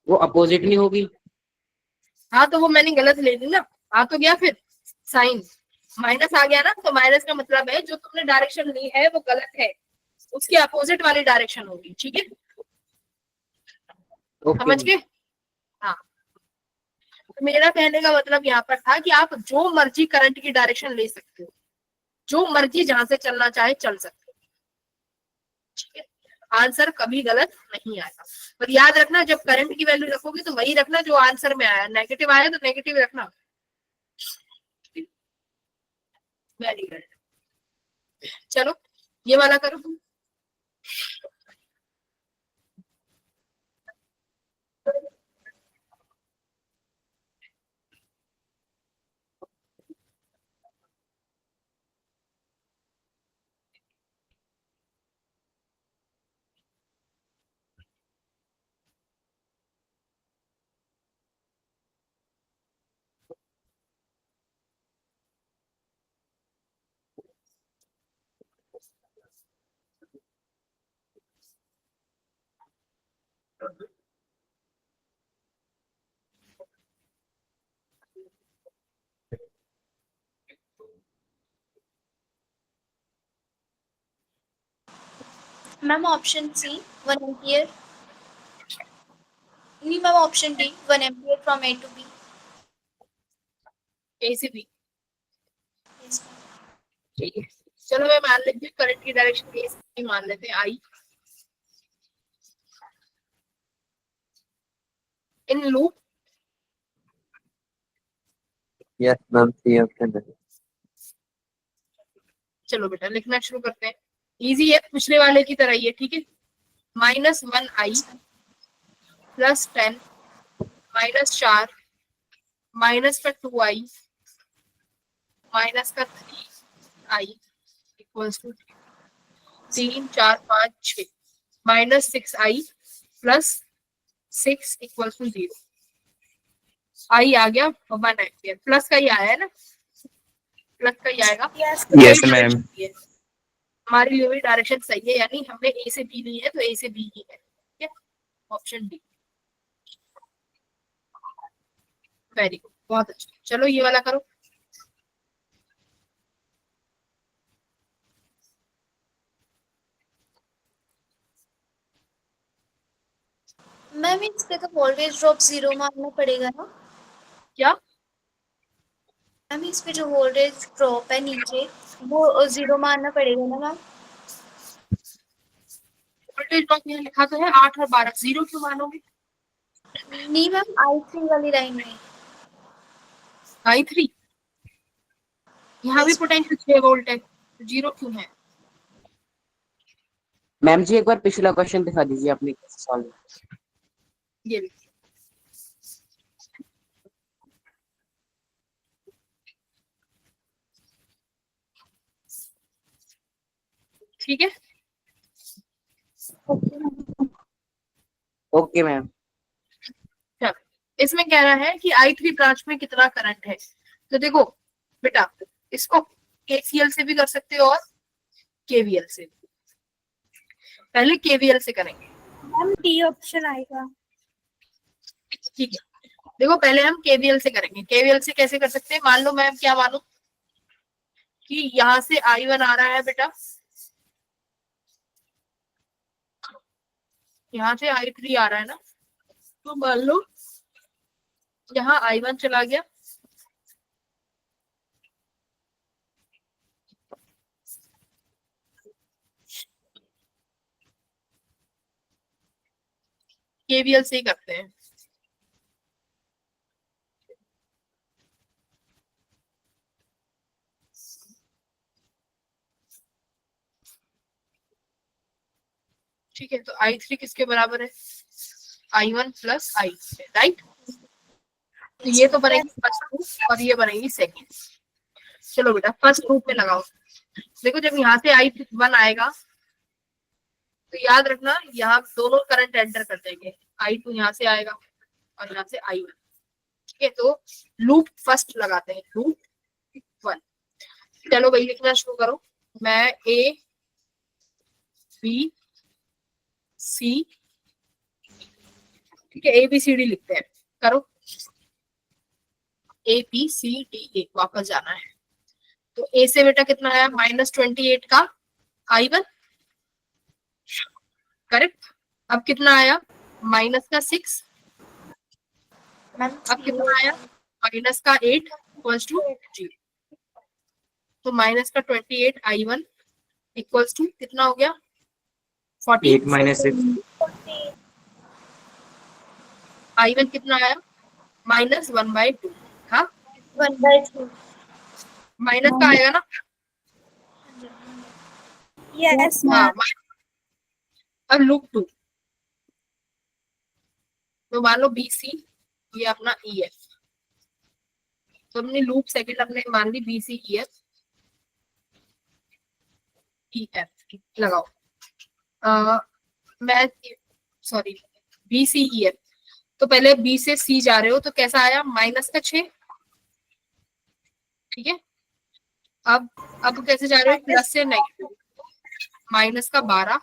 वो अपोजिट नहीं होगी। हाँ तो वो मैंने गलत ले ली ना, आ तो गया फिर साइन माइनस आ गया ना, तो माइनस का मतलब है जो तुमने डायरेक्शन ली है वो गलत है, उसकी अपोजिट वाली डायरेक्शन होगी। ठीक है, समझ गए। हाँ, तो मेरा कहने का मतलब यहाँ पर था कि आप जो मर्जी करंट की डायरेक्शन ले सकते हो, जो मर्जी जहां से चलना चाहे चल सकते हो। ठीक है, आंसर कभी गलत नहीं आएगा। पर याद रखना जब करंट की वैल्यू रखोगे तो वही रखना जो आंसर में आया, नेगेटिव आया तो नेगेटिव रखना। वेरी गुड, चलो ये वाला करो तुम। मैम ऑप्शन सी 1 एम्पियर, नहीं ma'am option D 1 ampere from A to B. A से बी। ठीक है, चलो मैं मान लेती हूँ करंट की डायरेक्शन ए से बी मान लेते हैं I. In loop. Yes ma'am, C option है। चलो बेटा लिखना शुरू करते हैं। इजी है, पिछले वाले की तरह ही है, ठीक है। -1i +10 -4 -2i -3i equals to 3 4 5 6 -6i +6 equals to 0। I आ गया 1 एम्पियर, प्लस का ही आया है ना, प्लस का ही आएगा। Yes. Yes, ma'am. हमारी ली हुई डायरेक्शन सही है, यानी हमने ए से बी ली है तो ए से बी ही है, ठीक है। Option D. वेरी गुड, बहुत अच्छा। चलो ये वाला करो। मैम इस पे तो वोल्टेज ड्रॉप 0 मानना पड़ेगा ना? क्या? मैम इस पे जो वोल्टेज ड्रॉप है नीचे वो 0 मानना पड़ेगा ना मैम? वोल्टेज ड्रॉप यहाँ लिखा तो है 8 और 12, 0 क्यों मानोगे? नहीं मैम, I3 वाली लाइन में। I3 यहाँ भी पोटेंशियल 6 वोल्ट है, 0 क्यों है? मैम जी एक बार पिछला क्वेश्चन दिखा दीजिए आपने कैसे सॉल्व। ये भी ठीक है। Okay ma'am. चलो इसमें कह रहा है कि I3 ब्रांच में कितना करंट है। तो देखो बेटा, इसको KCL से भी कर सकते हो और KVL से भी। पहले KVL से करेंगे, मैम डी ऑप्शन आएगा। ठीक है। देखो पहले हम KVL से करेंगे। KVL से कैसे कर सकते हैं? मान लो मैं क्या मानू कि यहाँ से I1 आ रहा है बेटा, यहाँ से I3 आ रहा है ना, तो मान लो यहाँ I1 चला गया, KVL से ही करते हैं। ठीक है, तो I3 किसके बराबर है? I1 + I, right. तो ये तो बनेगी फर्स्ट रूप और ये बनेगी सेकंड। चलो बेटा फर्स्ट रूप में लगाओ। देखो जब यहाँ से I1 आएगा तो याद रखना यहाँ दोनों करंट एंटर कर देंगे। I2 यहाँ से आएगा और यहाँ से I1, ठीक है। तो लूप फर्स्ट लगाते हैं, लूप 1। चलो भाई लिखना शुरू करो। मैं A B C, ठीक है, ABCD लिखते हैं, करो। ABCD, वापस जाना है। तो A से बेटा कितना आया? -28 का I1, करेक्ट। अब कितना आया? माइनस का 6, मैम अब कितना आया? माइनस का 8 इक्वल्स टू 0। तो माइनस का 28 I1 इक्वल्स टू कितना हो गया? 8 - 6 I1 कितना आया? -1/2। हाँ 1/2। माइनस का आएगा ना? यस हाँ। मैम। अब लूप 2, तो मान लो BC, ये अपना EF, तो हमने लूप सेकंड हमने मान ली BCEF, EF लगाओ। मैं सॉरी BCEF, तो पहले B से C जा रहे हो तो कैसा आया? -6, ठीक है। अब कैसे जा रहे हो? प्लस से नेगेटिव, -12,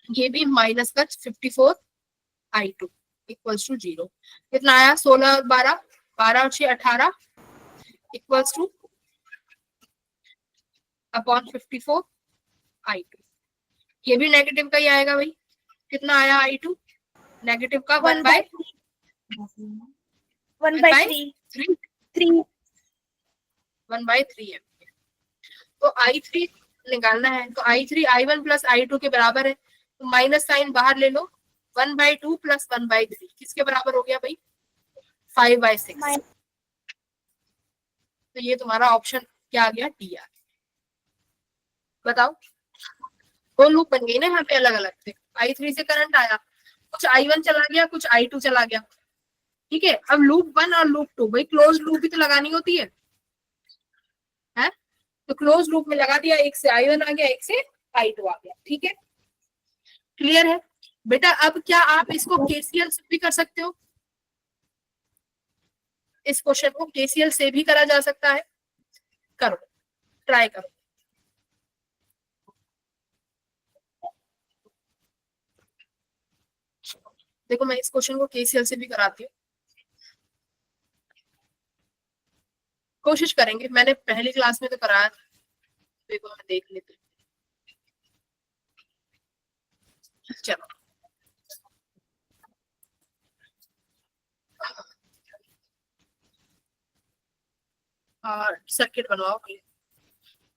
ये भी -54 I2 इक्वल्स टू 0। कितना आया? 16 और 12, 12 और 6 18 इक्वल्स टू अपॉन 54 I2। ये भी नेगेटिव का ही आएगा भाई। कितना आया I2? नेगेटिव का 1/3। 1/3 है। तो I3 निकालना है, तो I3 I1 + I2 के बराबर है, तो माइनस साइन बाहर ले लो, 1/2 प्लस 1/3 किसके बराबर हो गया भाई? 5/6। तो ये तुम्हारा ऑप्शन क्या आ गया? डी आ गया। बताओ, दो लूप बन गई ना यहाँ पे अलग अलग थे। I3 से करंट आया, कुछ I1 चला गया, कुछ I2 चला गया, ठीक है। अब लूप 1 और लूप 2, भाई क्लोज लूप भी तो लगानी होती है, तो क्लोज लूप में लगा दिया, एक से I1 आ गया, एक से I2 आ गया, ठीक है। क्लियर है बेटा? अब क्या आप इसको KCL से भी कर सकते हो? इस क्वेश्चन को KCL से भी करा जा सकता है। करो, ट्राई करो। देखो मैं इस क्वेश्चन को KCL से भी कराती हूँ, कोशिश करेंगे। मैंने पहली क्लास में तो कराया था, देखो मैं देख लेती हूँ। चलो और सर्किट बनवाओ।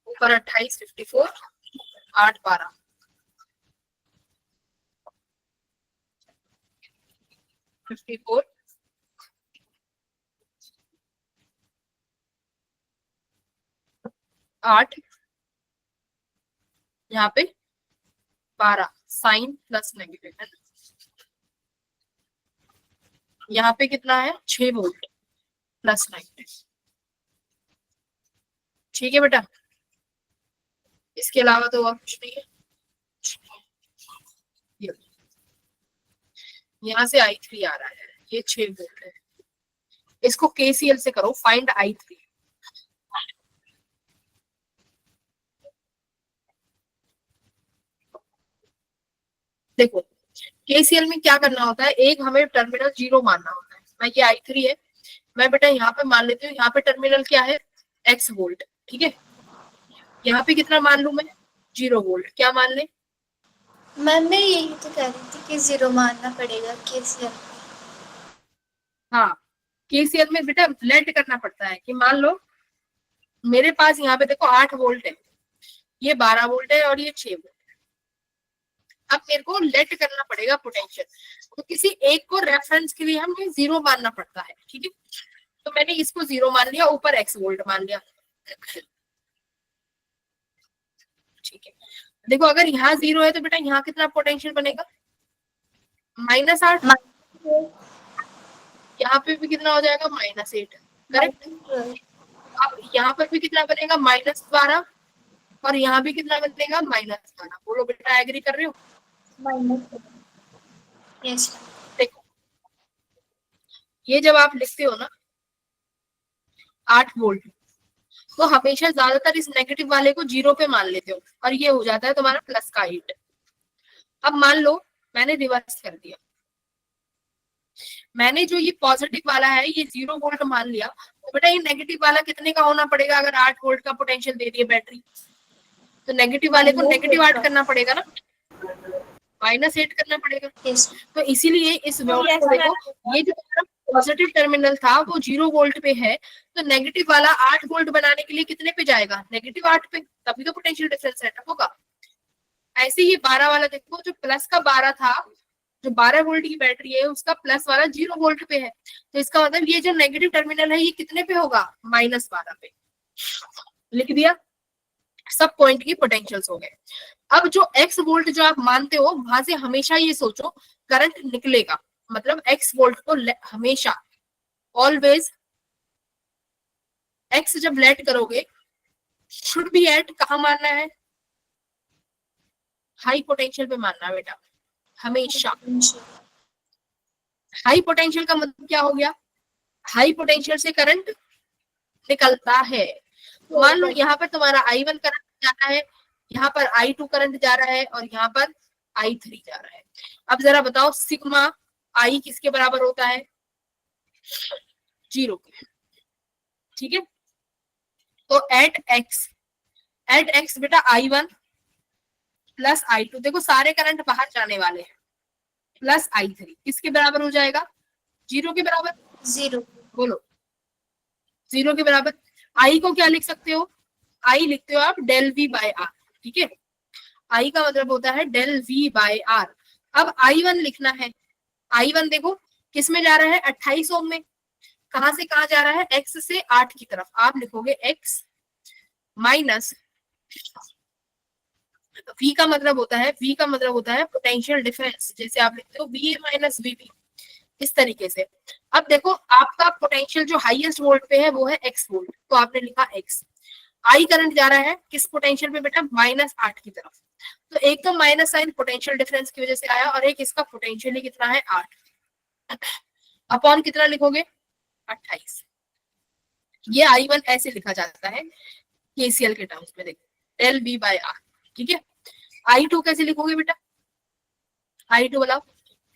ऊपर 28, 54, 8, 12, 54, 8, यहाँ पे 12, साइन प्लस नेगेटिव है। यहाँ पे कितना है? 6 वोल्ट प्लस नेगेटिव, ठीक है बेटा। इसके अलावा तो और कुछ नहीं है। यहाँ से I3 आ रहा है, ये 6 वोल्ट है। इसको KCL से करो, फाइंड I3। देखो KCL में क्या करना होता है, एक हमें टर्मिनल 0 मानना होता है। मैं ये I3 है, मैं बेटा यहाँ पे मान लेती हूँ, यहाँ पे टर्मिनल क्या है? X वोल्ट, ठीक है। यहाँ पे कितना मान लू मैं? 0 वोल्ट। क्या मान ले? मैम मैं यही तो कह रही थी कि 0 मानना पड़ेगा KCL। हाँ, KCL में बेटा लेट करना पड़ता है कि मान लो मेरे पास यहाँ पे देखो 8 वोल्ट है, ये 12 वोल्ट है और ये 6 वोल्ट है। अब मेरे को लेट करना पड़ेगा पोटेंशियल, तो किसी एक को रेफरेंस के लिए हमें 0 मानना पड़ता है, ठीक है। तो मैंने इसको 0 मान लिया, ऊपर X वोल्ट मान लिया, ठीक है। देखो अगर यहाँ 0 है तो बेटा यहाँ कितना पोटेंशियल बनेगा? -8। यहाँ पे भी कितना हो जाएगा? -8, करेक्ट। अब यहाँ पर भी कितना बनेगा? -12, और यहाँ भी कितना बनेगा? -12। बोलो बेटा, एग्री कर रहे हो? यस। देखो ये जब आप लिखते हो ना 8 वोल्ट, तो हमेशा ज्यादातर इस नेगेटिव वाले को 0 पे मान लेते हो, और ये हो जाता है तुम्हारा प्लस का 8। अब मान लो मैंने रिवर्स कर दिया, मैंने जो ये पॉजिटिव वाला है ये 0 वोल्ट मान लिया, तो बेटा ये नेगेटिव वाला कितने का होना पड़ेगा? अगर 8 वोल्ट का पोटेंशियल दे रही है बैटरी, तो नेगेटिव वाले को नेगेटिव 8 करना पड़ेगा ना, -8 करना पड़ेगा। यस। तो इसीलिए इस वोल्ट को देखो, ये जो पॉजिटिव टर्मिनल था वो 0 वोल्ट पे है, तो नेगेटिव वाला 8 वोल्ट बनाने के लिए कितने पे जाएगा? -8 पे, तभी तो पोटेंशियल डिफरेंस सेटअप होगा। ऐसे ही 12 वाला देखो, जो प्लस का 12 था, जो 12 वोल्ट की बैटरी है उसका प्लस वाला 0 वोल्ट पे है, तो इसका मतलब ये जो नेगेटिव टर्मिनल है ये कितने पे होगा? -12 पे। लिख दिया, सब पॉइंट की पोटेंशियल्स हो गए। अब जो x वोल्ट जो आप मानते हो, वहां से हमेशा ये सोचो करंट निकलेगा, मतलब x वोल्ट को हमेशा ऑलवेज x जब लेट करोगे शुड बी एट कहाँ मानना है? हाई पोटेंशियल पे मानना है बेटा, हमेशा। हाई पोटेंशियल का मतलब क्या हो गया? हाई पोटेंशियल से करंट निकलता है। तो मान लो यहाँ पर तुम्हारा I1 करंट जा रहा है, यहाँ पर I2 करंट जा रहा है, और यहाँ पर I3 जा रहा है। अब जरा बताओ सिग्मा I किसके बराबर होता है? 0 के, ठीक है। तो एट एक्स बेटा I1 प्लस I2, देखो सारे करंट बाहर जाने वाले हैं, प्लस I3 किसके बराबर हो जाएगा? 0 के बराबर। 0। बोलो 0 के बराबर। I को क्या लिख सकते हो? I लिखते हो आप del V by R, ठीक है। I का मतलब होता है del V by R, अब I1 लिखना है। I1 देखो किस में जा रहा है, 28 ओम में। कहां से कहां जा रहा है, x से 8 की तरफ। आप लिखोगे x माइनस v का मतलब होता है, v का मतलब होता है पोटेंशियल डिफरेंस। जैसे आप लिखते हो va माइनस vb, इस तरीके से। अब देखो आपका पोटेंशियल जो हाईएस्ट वोल्ट पे है वो है x वोल्ट, तो आपने लिखा x। I करंट जा रहा है किस पोटेंशियल पे बेटा, -8 की तरफ। तो एक तो माइनस साइन पोटेंशियल डिफरेंस की वजह से आया, और एक इसका पोटेंशियल ही कितना है 8 अपॉन कितना लिखोगे 28। ये I1 ऐसे लिखा जाता है KCL के टर्म्स में। देखो डेल V बाय R, ठीक है। I2 कैसे लिखोगे बेटा, I2 बोला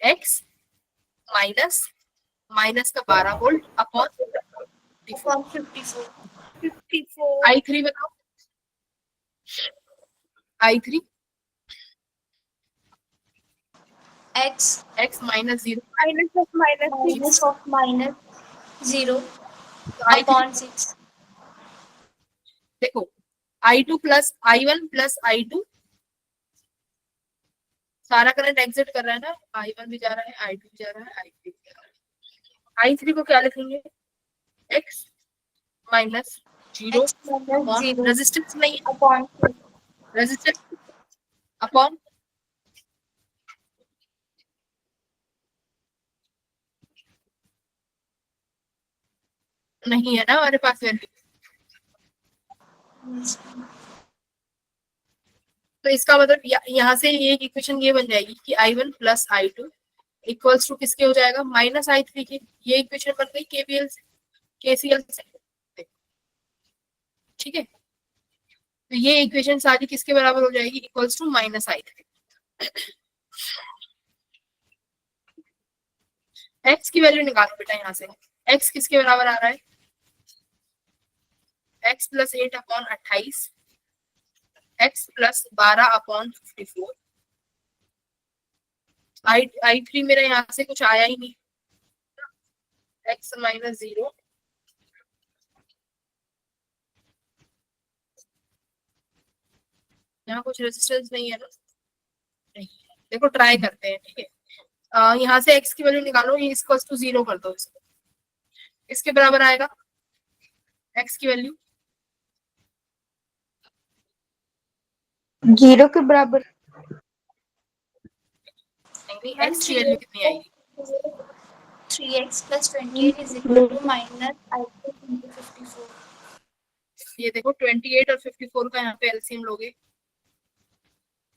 x माइनस माइनस का 12 वोल्ट अपॉन 54 54 I3 बताओ, I3 x minus 0 minus of minus 0 I3 upon 6 देखो I2 plus I1 plus I2, सारा करंट एग्जिट कर रहा है ना, I1 भी जा रहा है, I2 भी जा रहा है, I3 भी जा रहा है। I3 को क्या लिखेंगे, x minus 0 x minus upon 0 resistance नहीं है, upon 6 रेजिस्टेंस अपॉन नहीं है ना हमारे पास वैल्यू। तो इसका मतलब यहाँ से ये इक्वेशन ये बन जाएगी कि I1 plus I2 equals to किसके हो जाएगा, माइनस I3 के। ये इक्वेशन बन गई KVL से, KCL से, ठीक है। तो ये इक्वेशन सारी किसके बराबर हो जाएगी, equals to minus I3। x की वैल्यू निकालो बेटा यहाँ से, x किसके बराबर आ रहा है, x plus 8 upon 28, x plus 12 upon 54। I3 मेरा यहाँ से कुछ आया ही नहीं, x माइनस 0 यहाँ कुछ रेजिस्टेंस नहीं है ना, नहीं। देखो ट्राई करते हैं, ठीक है। यहाँ से x की वैल्यू निकालो, ये इसको 0 कर दो, इसको इसके बराबर आएगा x की वैल्यू 0 के बराबर। नहीं, x की वैल्यू कितनी आएगी, 3x plus 28 is equal to minus I2 into 54 ये देखो 28 और 54 का यहाँ पे एलसीएम लोगे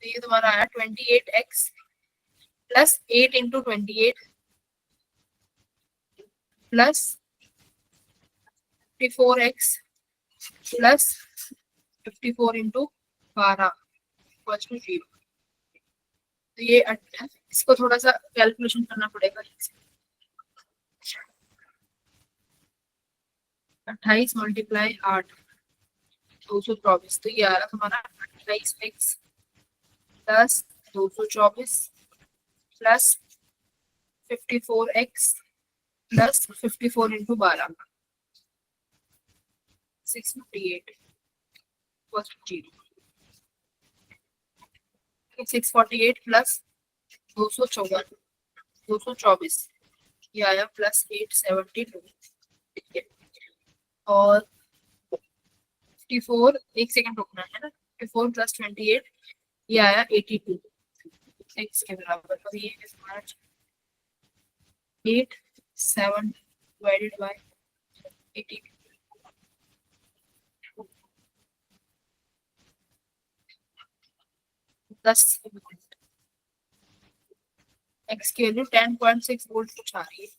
तो ये तुम्हारा आया 28x plus 8 into 28 plus 54x plus 54 into 12 equals to 0। तो ये इसको थोड़ा सा कैलकुलेशन करना पड़ेगा। 28 मल्टीप्लाई 8 224, तो ये आ रहा तुम्हारा 28x plus 224 plus 54x plus 54 into 12 658 equals to 0। 648 plus 224 ये आया प्लस 872, ठीक है। और 54 एक सेकंड रुकना है ना, 54 प्लस 28 ये आया 82 x के बराबर। तो ये 8 7 डिवाइडेड बाय 82 10 वोल्ट, x की वैल्यू 10.6 वोल्ट कुछ आ रही है।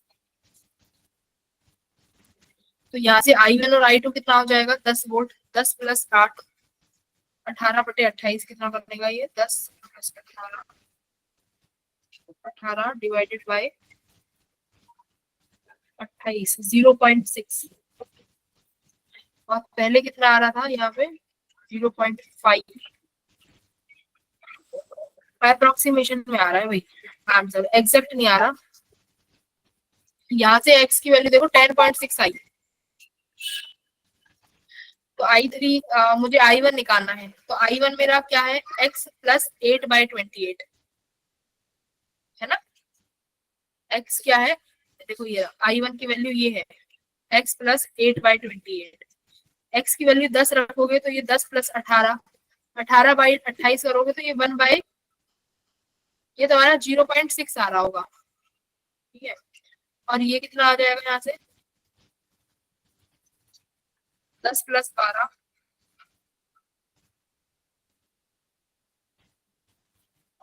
तो यहाँ से I1 और I2 कितना हो जाएगा, 10 वोल्ट। 10 प्लस 8 18/28 कितना बनेगा ये, 10 प्लस 18 डिवाइडेड बाय 28 0.6। और पहले कितना आ रहा था यहाँ पे 0.5, अप्रोक्सीमेशन में आ रहा है भाई आंसर, एग्जैक्ट नहीं आ रहा। यहाँ से x की वैल्यू देखो 10.6 आई, तो I3 मुझे I1 निकालना है। तो I1 मेरा क्या है, x प्लस 8/28 है ना। x क्या है, देखो ये I1 की वैल्यू ये है x प्लस 8/28। x की वैल्यू 10 रखोगे तो ये 10 प्लस 18, 18/28 करोगे तो ये 1/, ये तुम्हारा 0.6 आ रहा होगा, ठीक है। और ये कितना आ जाएगा यहाँ से, 10 प्लस 12,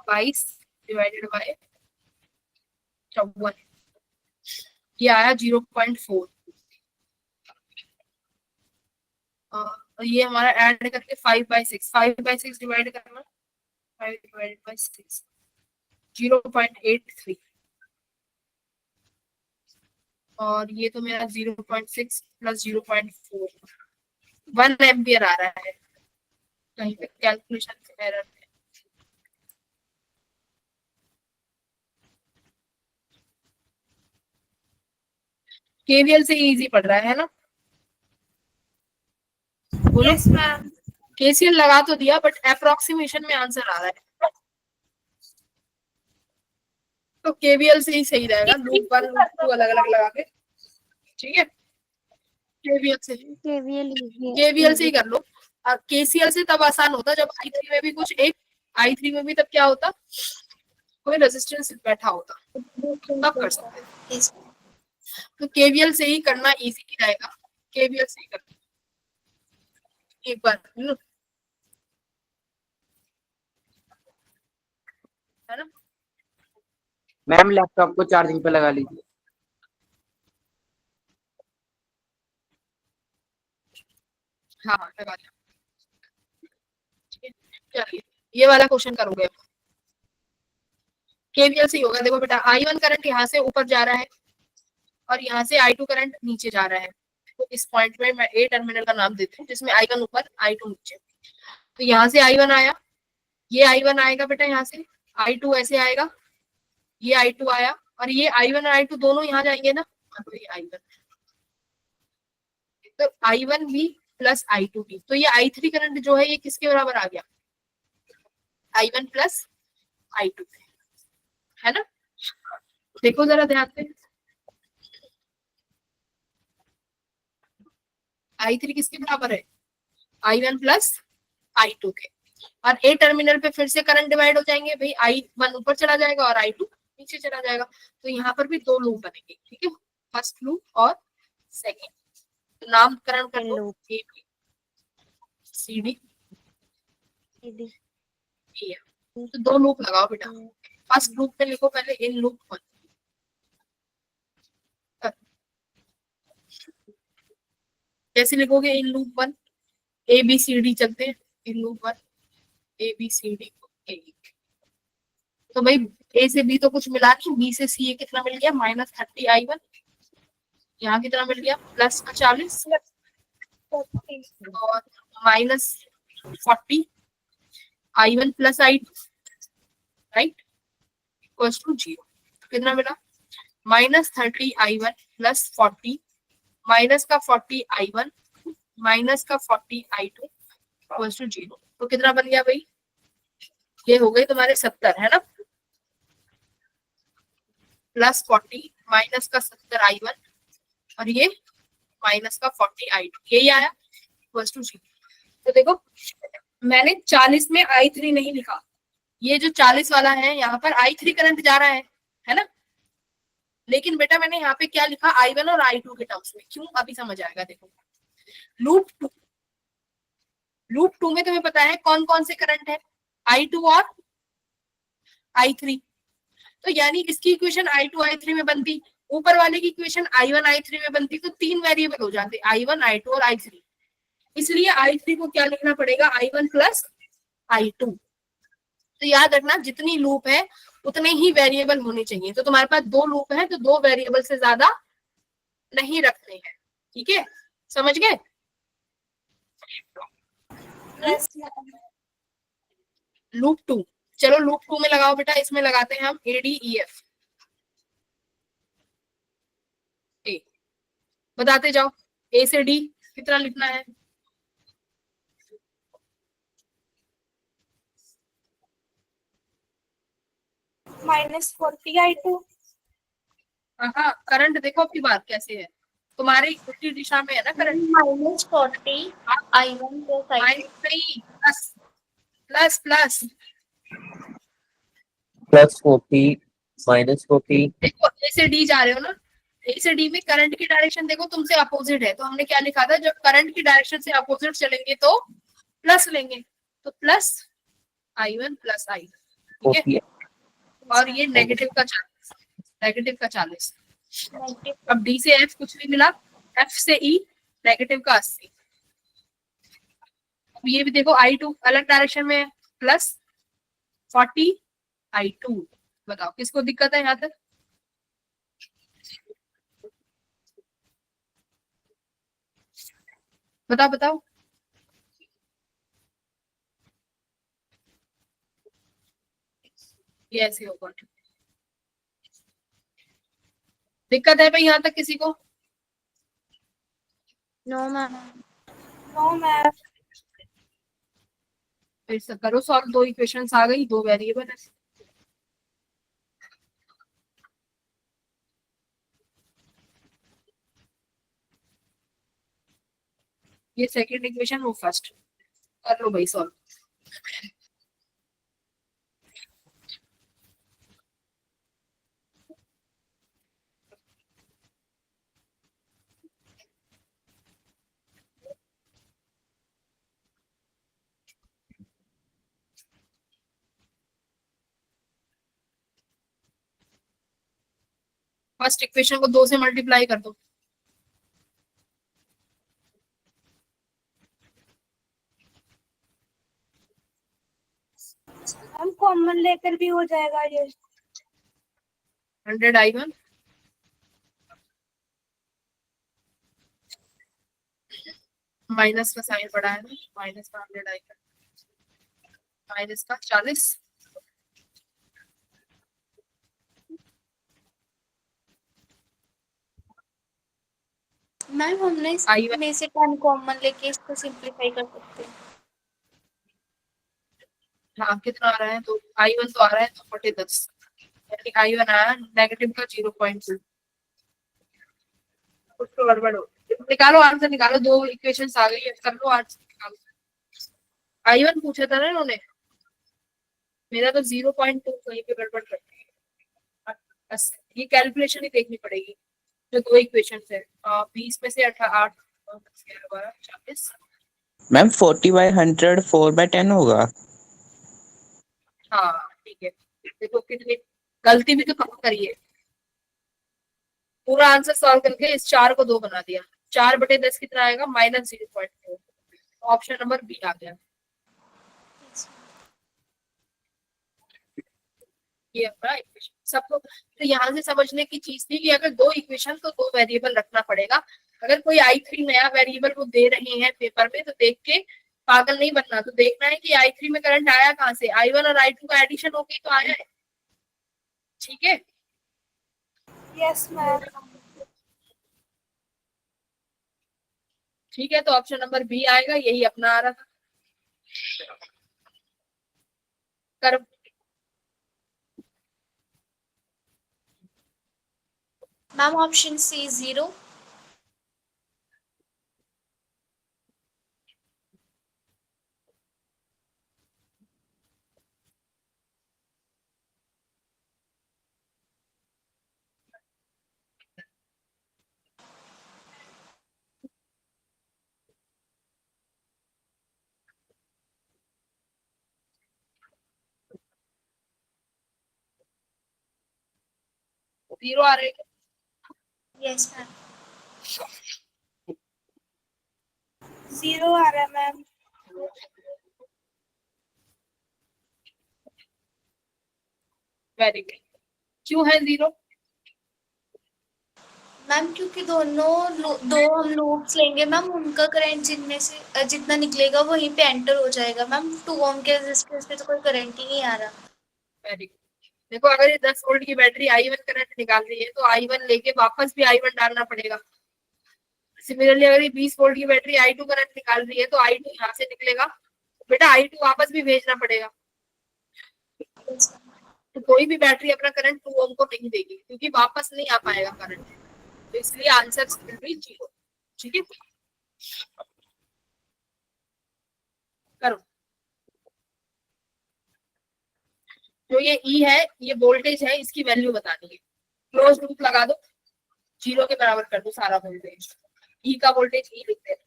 22 डिवाइडेड बाय 54, ये आया 0.4। और ये हमारा ऐड करके 5/6, 5/6 डिवाइड करना, 5 डिवाइडेड बाय 6, 0.83। और ये तो मेरा 0.6 प्लस 0.4, 1 एम्पियर आ रहा है, कहीं पे कैलकुलेशन एरर है। केवीएल से इजी पड़ रहा है ना, बोलो। Yes ma'am. केसीएल लगा तो दिया बट अप्रोक्सीमेशन में आंसर आ रहा है, तो केवीएल से ही सही रहेगा, लूप 1 लूप 2 अलग अलग लगा के, ठीक है। केवीएल से ही कर लो। केसीएल से तब आसान होता जब I3 में भी कुछ एक, I3 में भी तब क्या होता, कोई रेजिस्टेंस बैठा होता, तब कर सकते हैं। Yes. तो केवीएल से ही करना इजी रहेगा, केवीएल से ही करना। एक बार लो, है ना। मैम लैपटॉप को चार्जिंग पे लगा लीजिए। हाँ लगा दिया, ठीक है। चलिए ये वाला क्वेश्चन करोगे, केवीएल से ही होगा। देखो बेटा I1 करंट यहाँ से ऊपर जा रहा है और यहाँ से I2 करंट नीचे जा रहा है, तो इस पॉइंट में मैं A टर्मिनल का नाम देती हूँ जिसमें I1 ऊपर I2 नीचे। तो यहाँ से I1 आया, ये I1 आएगा बेटा, यहाँ से I2 ऐसे आएगा, ये I2 आया, और ये I1 और I2 दोनों यहाँ जाएंगे ना, तो ये I1, तो I1 भी प्लस I2 भी, तो ये I3 करंट जो है ये किसके बराबर आ गया, I1 प्लस I2, है ना। देखो जरा ध्यान से, I3 किसके बराबर है, I1 प्लस I2 के। और A टर्मिनल पे फिर से करंट डिवाइड हो जाएंगे भाई, I1 ऊपर चला जाएगा और I2 नीचे चला जाएगा, तो यहाँ पर भी दो लूप बनेंगे, ठीक है, फर्स्ट लूप और सेकेंड। तो नामकरण कर लो, A B C D E F, तो दो लूप लगाओ बेटा। फर्स्ट लूप में लिखो पहले इन लूप 1, कैसे लिखोगे in loop 1, A B C D चलते हैं, in loop 1 A B C D A, तो भाई A से B तो कुछ मिला नहीं, B से C कितना मिल गया, -30 I1, यहाँ कितना मिल गया +40 और -40 I1 plus I2, right, equals to 0। कितना मिला, -30 I1 प्लस 40, माइनस का 40 I1 माइनस का 40 I2 इक्वल्स टू 0। तो कितना बन गया भाई, ये हो गए तुम्हारे 70, है ना, +40 माइनस का 70 I1 और ये माइनस का 40 I2, यही आया, इक्वल्स टू 0। तो देखो मैंने 40 में I3 नहीं लिखा, ये जो 40 वाला है यहाँ पर I3 करंट जा रहा है ना, लेकिन बेटा मैंने यहाँ पे क्या लिखा, I1 और I2 के टर्म्स में, क्यों अभी समझ आएगा। देखो लूप 2 में तुम्हें पता है कौन कौन से करंट है, I2 और I3, तो यानी इसकी इक्वेशन I2 I3 में बनती, ऊपर वाले की इक्वेशन I1 I3 में बनती, तो तीन वेरिएबल हो जाते, I1 I2 और I3। इसलिए I3 को क्या लिखना पड़ेगा, I1 प्लस I2। तो याद रखना जितनी लूप है उतने ही वेरिएबल होने चाहिए, तो तुम्हारे पास दो लूप है तो दो वेरिएबल से ज्यादा नहीं रखने हैं, ठीक है, समझ गए। लूप 2, चलो लूप 2 में लगाओ बेटा, इसमें लगाते हैं हम ADEF, बताते जाओ A से D कितना लिखना है, -40 I2। हाँ, करंट देखो आपकी बात कैसे है, तुम्हारी उल्टी दिशा में है ना current. -40 I1 plus I2। Minus नहीं, plus plus plus. Plus 40 minus 40 देखो ए से डी जा रहे हो ना, ए से डी में करंट की डायरेक्शन देखो तुमसे अपोजिट है, तो हमने क्या लिखा था, जब करंट की डायरेक्शन से अपोजिट चलेंगे तो प्लस लेंगे, तो प्लस I1 प्लस I, ठीक है। 40 और ये नेगेटिव का 40, नेगेटिव का 40। नेगेटिव अब डी से एफ कुछ नहीं मिला, एफ से ई नेगेटिव का 80। अब ये भी देखो I2 अलग डायरेक्शन में है, प्लस 40 I2। बताओ किसको दिक्कत है यहाँ तक? बताओ बताओ। ये ऐसे होगा, दिक्कत है भाई यहाँ तक किसी को? No ma'am. No ma'am. फिर से करो सॉल्व, दो इक्वेशंस आ गई, दो वेरिएबल है। ये सेकंड इक्वेशन, वो फर्स्ट, कर लो भाई सॉल्व। फर्स्ट इक्वेशन को 2 से मल्टीप्लाई कर दो। हम कॉमन लेकर भी हो जाएगा ये। 100 I1 माइनस का साइन पड़ा है ना, माइनस का 100 I1 माइनस का 40। मैम हमने I1 इसमें से 10 कॉमन लेके इसको सिंप्लीफाई कर सकते हैं। हाँ कितना आ रहा है, तो I1 तो आ रहा है 2 बटे 10, यानी I1 आया नेगेटिव का 0.2। कुछ तो गड़बड़ हो, निकालो आंसर निकालो, दो इक्वेशंस आ गई है, कर लो आंसर निकालो। I1 पूछा था ना इन्होंने, मेरा तो 0.2 कहीं पे गड़बड़ करती है, बस ये कैलकुलेशन ही देखनी पड़ेगी। जो दो इक्वेशन है 20 में से 8 12 40। मैम 40/100 4/10 होगा। हाँ ठीक है, देखो कितनी गलती भी तो कम करिए, पूरा आंसर सॉल्व करके इस 4 को 2 बना दिया। 4 बटे 10 कितना आएगा, -0.4। ऑप्शन नंबर बी आ गया। ये अपना इक्वेशन सबको, तो यहाँ से समझने की चीज थी कि अगर दो इक्वेशन तो दो वेरिएबल रखना पड़ेगा। अगर कोई I3 नया वेरिएबल वो दे रहे हैं पेपर में, तो देख के पागल नहीं बनना, तो देखना है कि I3 में करंट आया कहाँ से, I1 और I2 का एडिशन होगी तो आया है, ठीक है। Yes ma'am. ठीक है, तो ऑप्शन नंबर बी आएगा, यही अपना आ रहा था। कर मैम ऑप्शन सी 0। जीरो आ रहे हैं। Yes ma'am. 0 आ रहा है मैम। वेरी गुड, क्यों है 0? मैम क्योंकि दो हम लूप्स लेंगे मैम, उनका करंट जिनमें से जितना निकलेगा वहीं पे एंटर हो जाएगा मैम। 2 ओम के रेजिस्टेंस पे तो कोई करंट ही नहीं आ रहा। वेरी गुड, देखो अगर ये 10 वोल्ट की बैटरी I1 करंट निकाल रही है तो I1 लेके वापस भी I1 डालना पड़ेगा। सिमिलरली अगर ये 20 वोल्ट की बैटरी I2 करंट निकाल रही है तो I2 यहाँ से निकलेगा, बेटा I2 वापस भी भेजना पड़ेगा, तो कोई भी बैटरी अपना करंट 2 ओम को नहीं देगी क्योंकि वापस नहीं आ पाएगा करंट, तो इसलिए आंसर विल बी 0। ठीक है, करो। जो ये ई है ये वोल्टेज है, इसकी वैल्यू बतानी है। क्लोज लूप लगा दो, 0 के बराबर कर दो सारा वोल्टेज। ई का वोल्टेज ई लिखते हैं।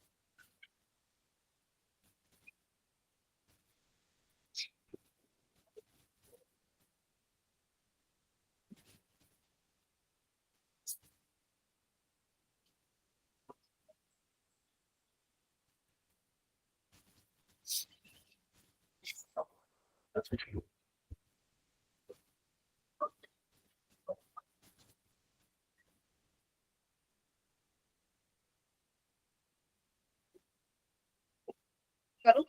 करो।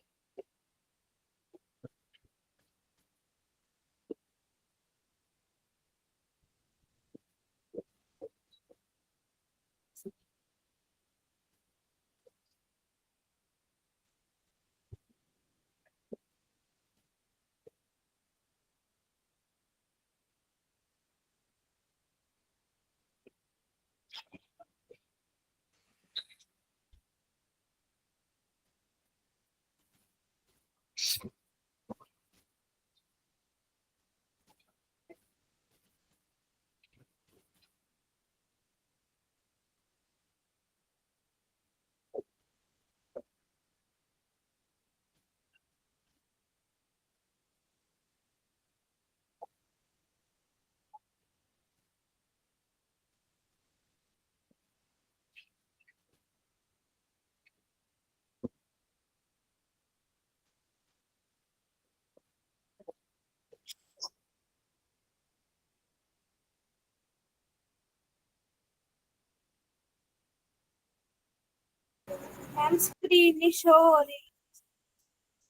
मैम स्क्रीन नहीं शो हो रही।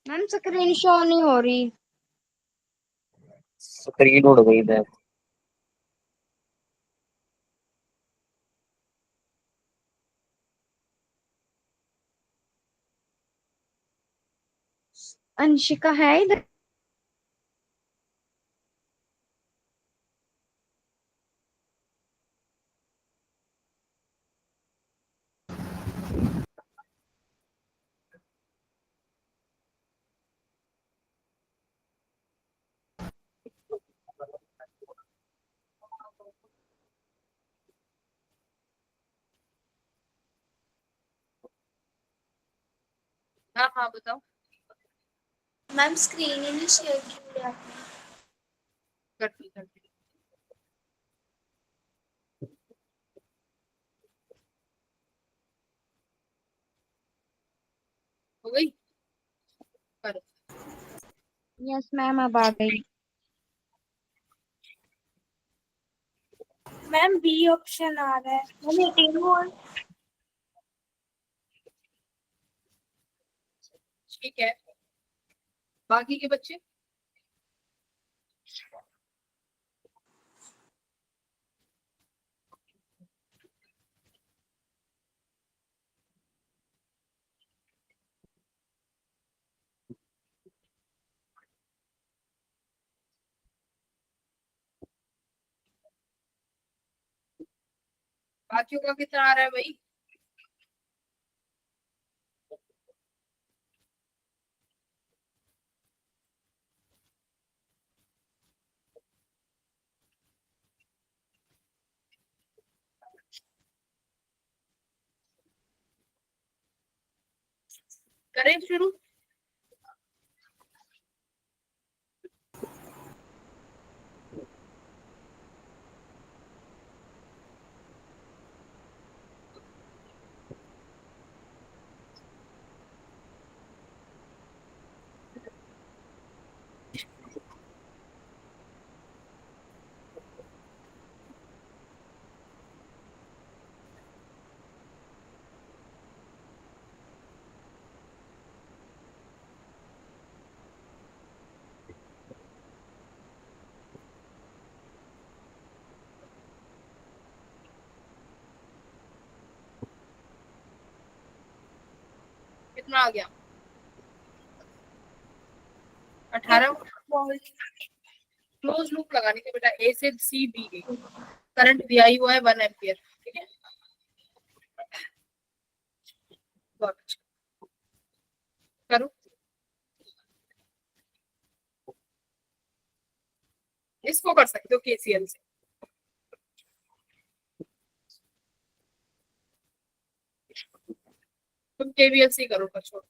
मैम स्क्रीन शो नहीं हो रही। स्क्रीन उड़ गई मैम। अंशिका है इधर? हाँ हाँ बताओ। मैम स्क्रीन ही नहीं शेयर की है आपने। करती करती हो गई। करो। यस मैम अब आ गई। मैम बी ऑप्शन आ रहा है। Ma'am 18 volt. ठीक है, बाकी के बच्चे। बाकियों का कितना आ रहा है भाई? करें शुरू। कितना आ गया? 18 वोल्ट। क्लोज लूप लगानी थी बेटा, ए से सी दी गई, करंट दिया ही हुआ है 1 एम्पियर, ठीक है। बहुत अच्छा, करो। इसको कर सकते हो केसीएल से। तुम केवीएल से ही करो पर छोड़।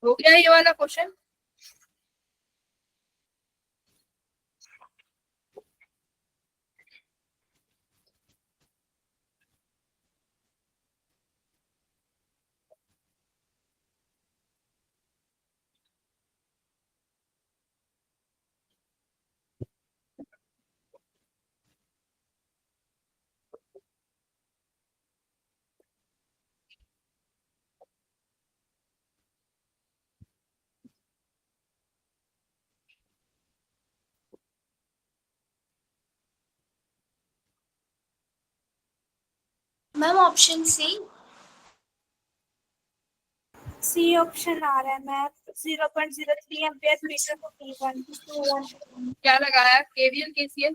हो गया ये वाला question. Ma'am option C. C option आ रहा है मैम, 0.03 एम्पियर मीटर को P1 Q1 क्या लगाया, केवीएल केसीएल?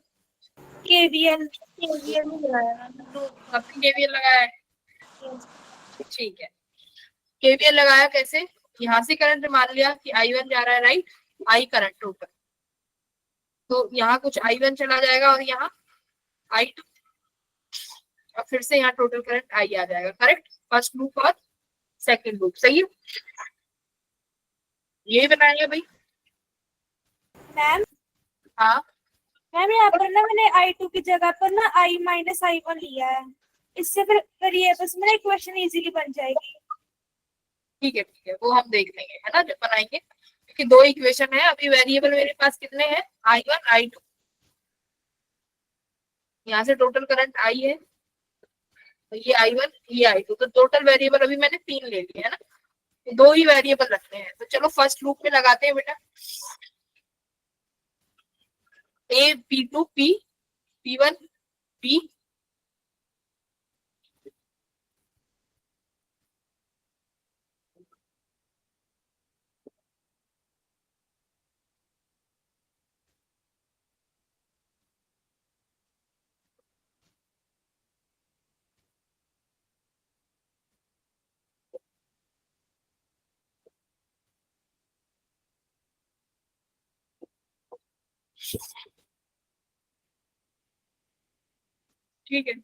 केवीएल। केवीएल में लगाया मैम, दो। आपने केवीएल लगाया है, ठीक है। केवीएल लगाया कैसे, यहाँ से करंट मान लिया कि I1 जा रहा है, राइट, आई करंट टोटल, तो यहाँ कुछ I1 चला जाएगा और यहाँ I2, और फिर से यहाँ टोटल करंट आई आ जाएगा, करेक्ट। फर्स्ट लूप और सेकंड लूप, सही है, ये बनाया भाई। मैम हाँ मैम यहाँ पर ना मैंने I2 की जगह पर ना I माइनस I1 लिया है, इससे फिर वेरिएबल्स में ना इक्वेशन इजीली बन जाएगी। ठीक है, वो हम देख लेंगे, है ना, जब बनाएंगे, क्योंकि दो इक्वेशन है अभी। वेरिएबल मेरे पास कितने हैं, I1 I2, यहाँ से टोटल करंट आई है, तो ये I1 ये I2, तो टोटल वेरिएबल अभी मैंने 3 ले लिए, है ना, दो ही वेरिएबल रखते हैं। तो चलो फर्स्ट लूप में लगाते हैं बेटा, A P2 P P1 P, ठीक है।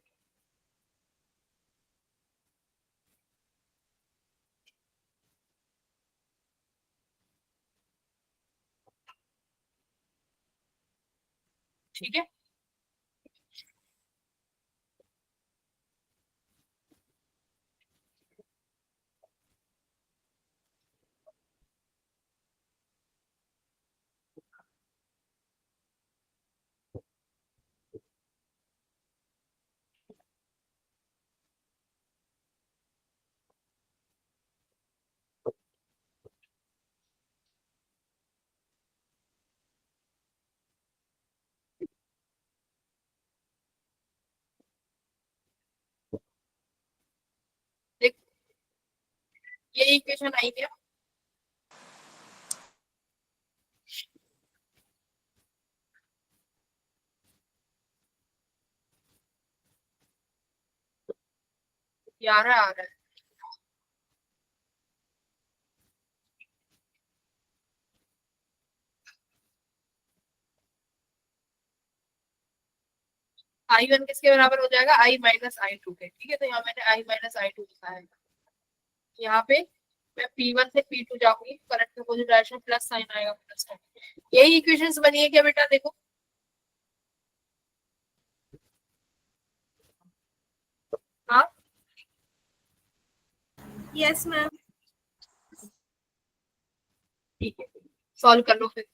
ठीक है, ये इक्वेशन आई क्या? ये आ रहा है I1 किसके बराबर हो जाएगा? I माइनस I2 के। ठीक है, तो यहाँ मैंने I माइनस I2 लिखा है। यहाँ पे मैं P1 से P2 जाऊंगी, करंट में अपोजिट डायरेक्शन, प्लस साइन आएगा, प्लस साइन। यही इक्वेशंस बनी है क्या बेटा? देखो हाँ, यस मैम। ठीक है, सॉल्व कर लो फिर।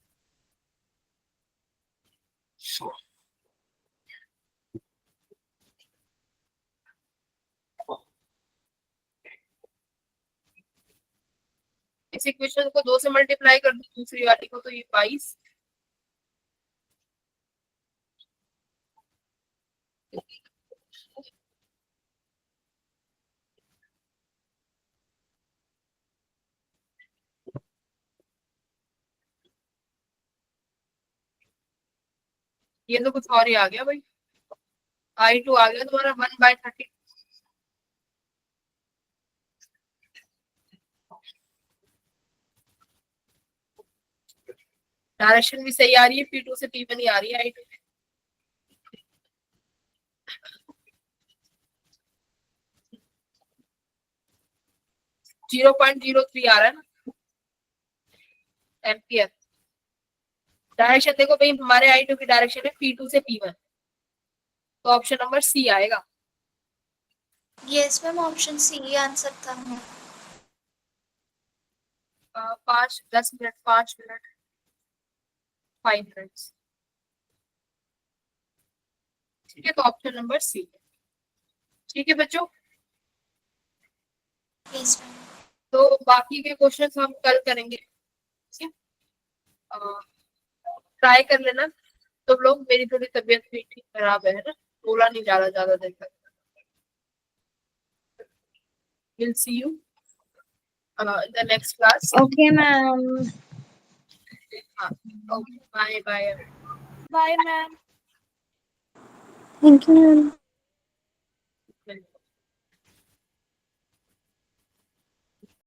इस इक्वेशन को 2 से मल्टीप्लाई कर दो दूसरी वाली को, तो ये 22। ये तो कुछ और ही आ गया भाई, I2 आ गया तुम्हारा 1/30। डायरेक्शन भी सही आ रही है, P2 से P1 ही आ रही है I2 में। 0.03 आ रहा है ना एम्पियर। डायरेक्शन देखो भाई, हमारे I2 की डायरेक्शन है P2 से P1, तो ऑप्शन नंबर सी आएगा। Yes ma'am, option C answer था। 5 10 मिनट 5 मिनट 5 मिनट्स। ठीक है, तो ऑप्शन नंबर सी। ठीक है बच्चों, यस मैम। तो बाकी के क्वेश्चंस हम कल करेंगे। ठीक है, ट्राई कर लेना तुम लोग। मेरी थोड़ी तबीयत भी ठीक खराब है ना, बोला नहीं जा रहा ज्यादा देर तक। Will see you in the next class. Okay ma'am. हाँ, okay, bye bye. Bye ma'am. Thank you ma'am.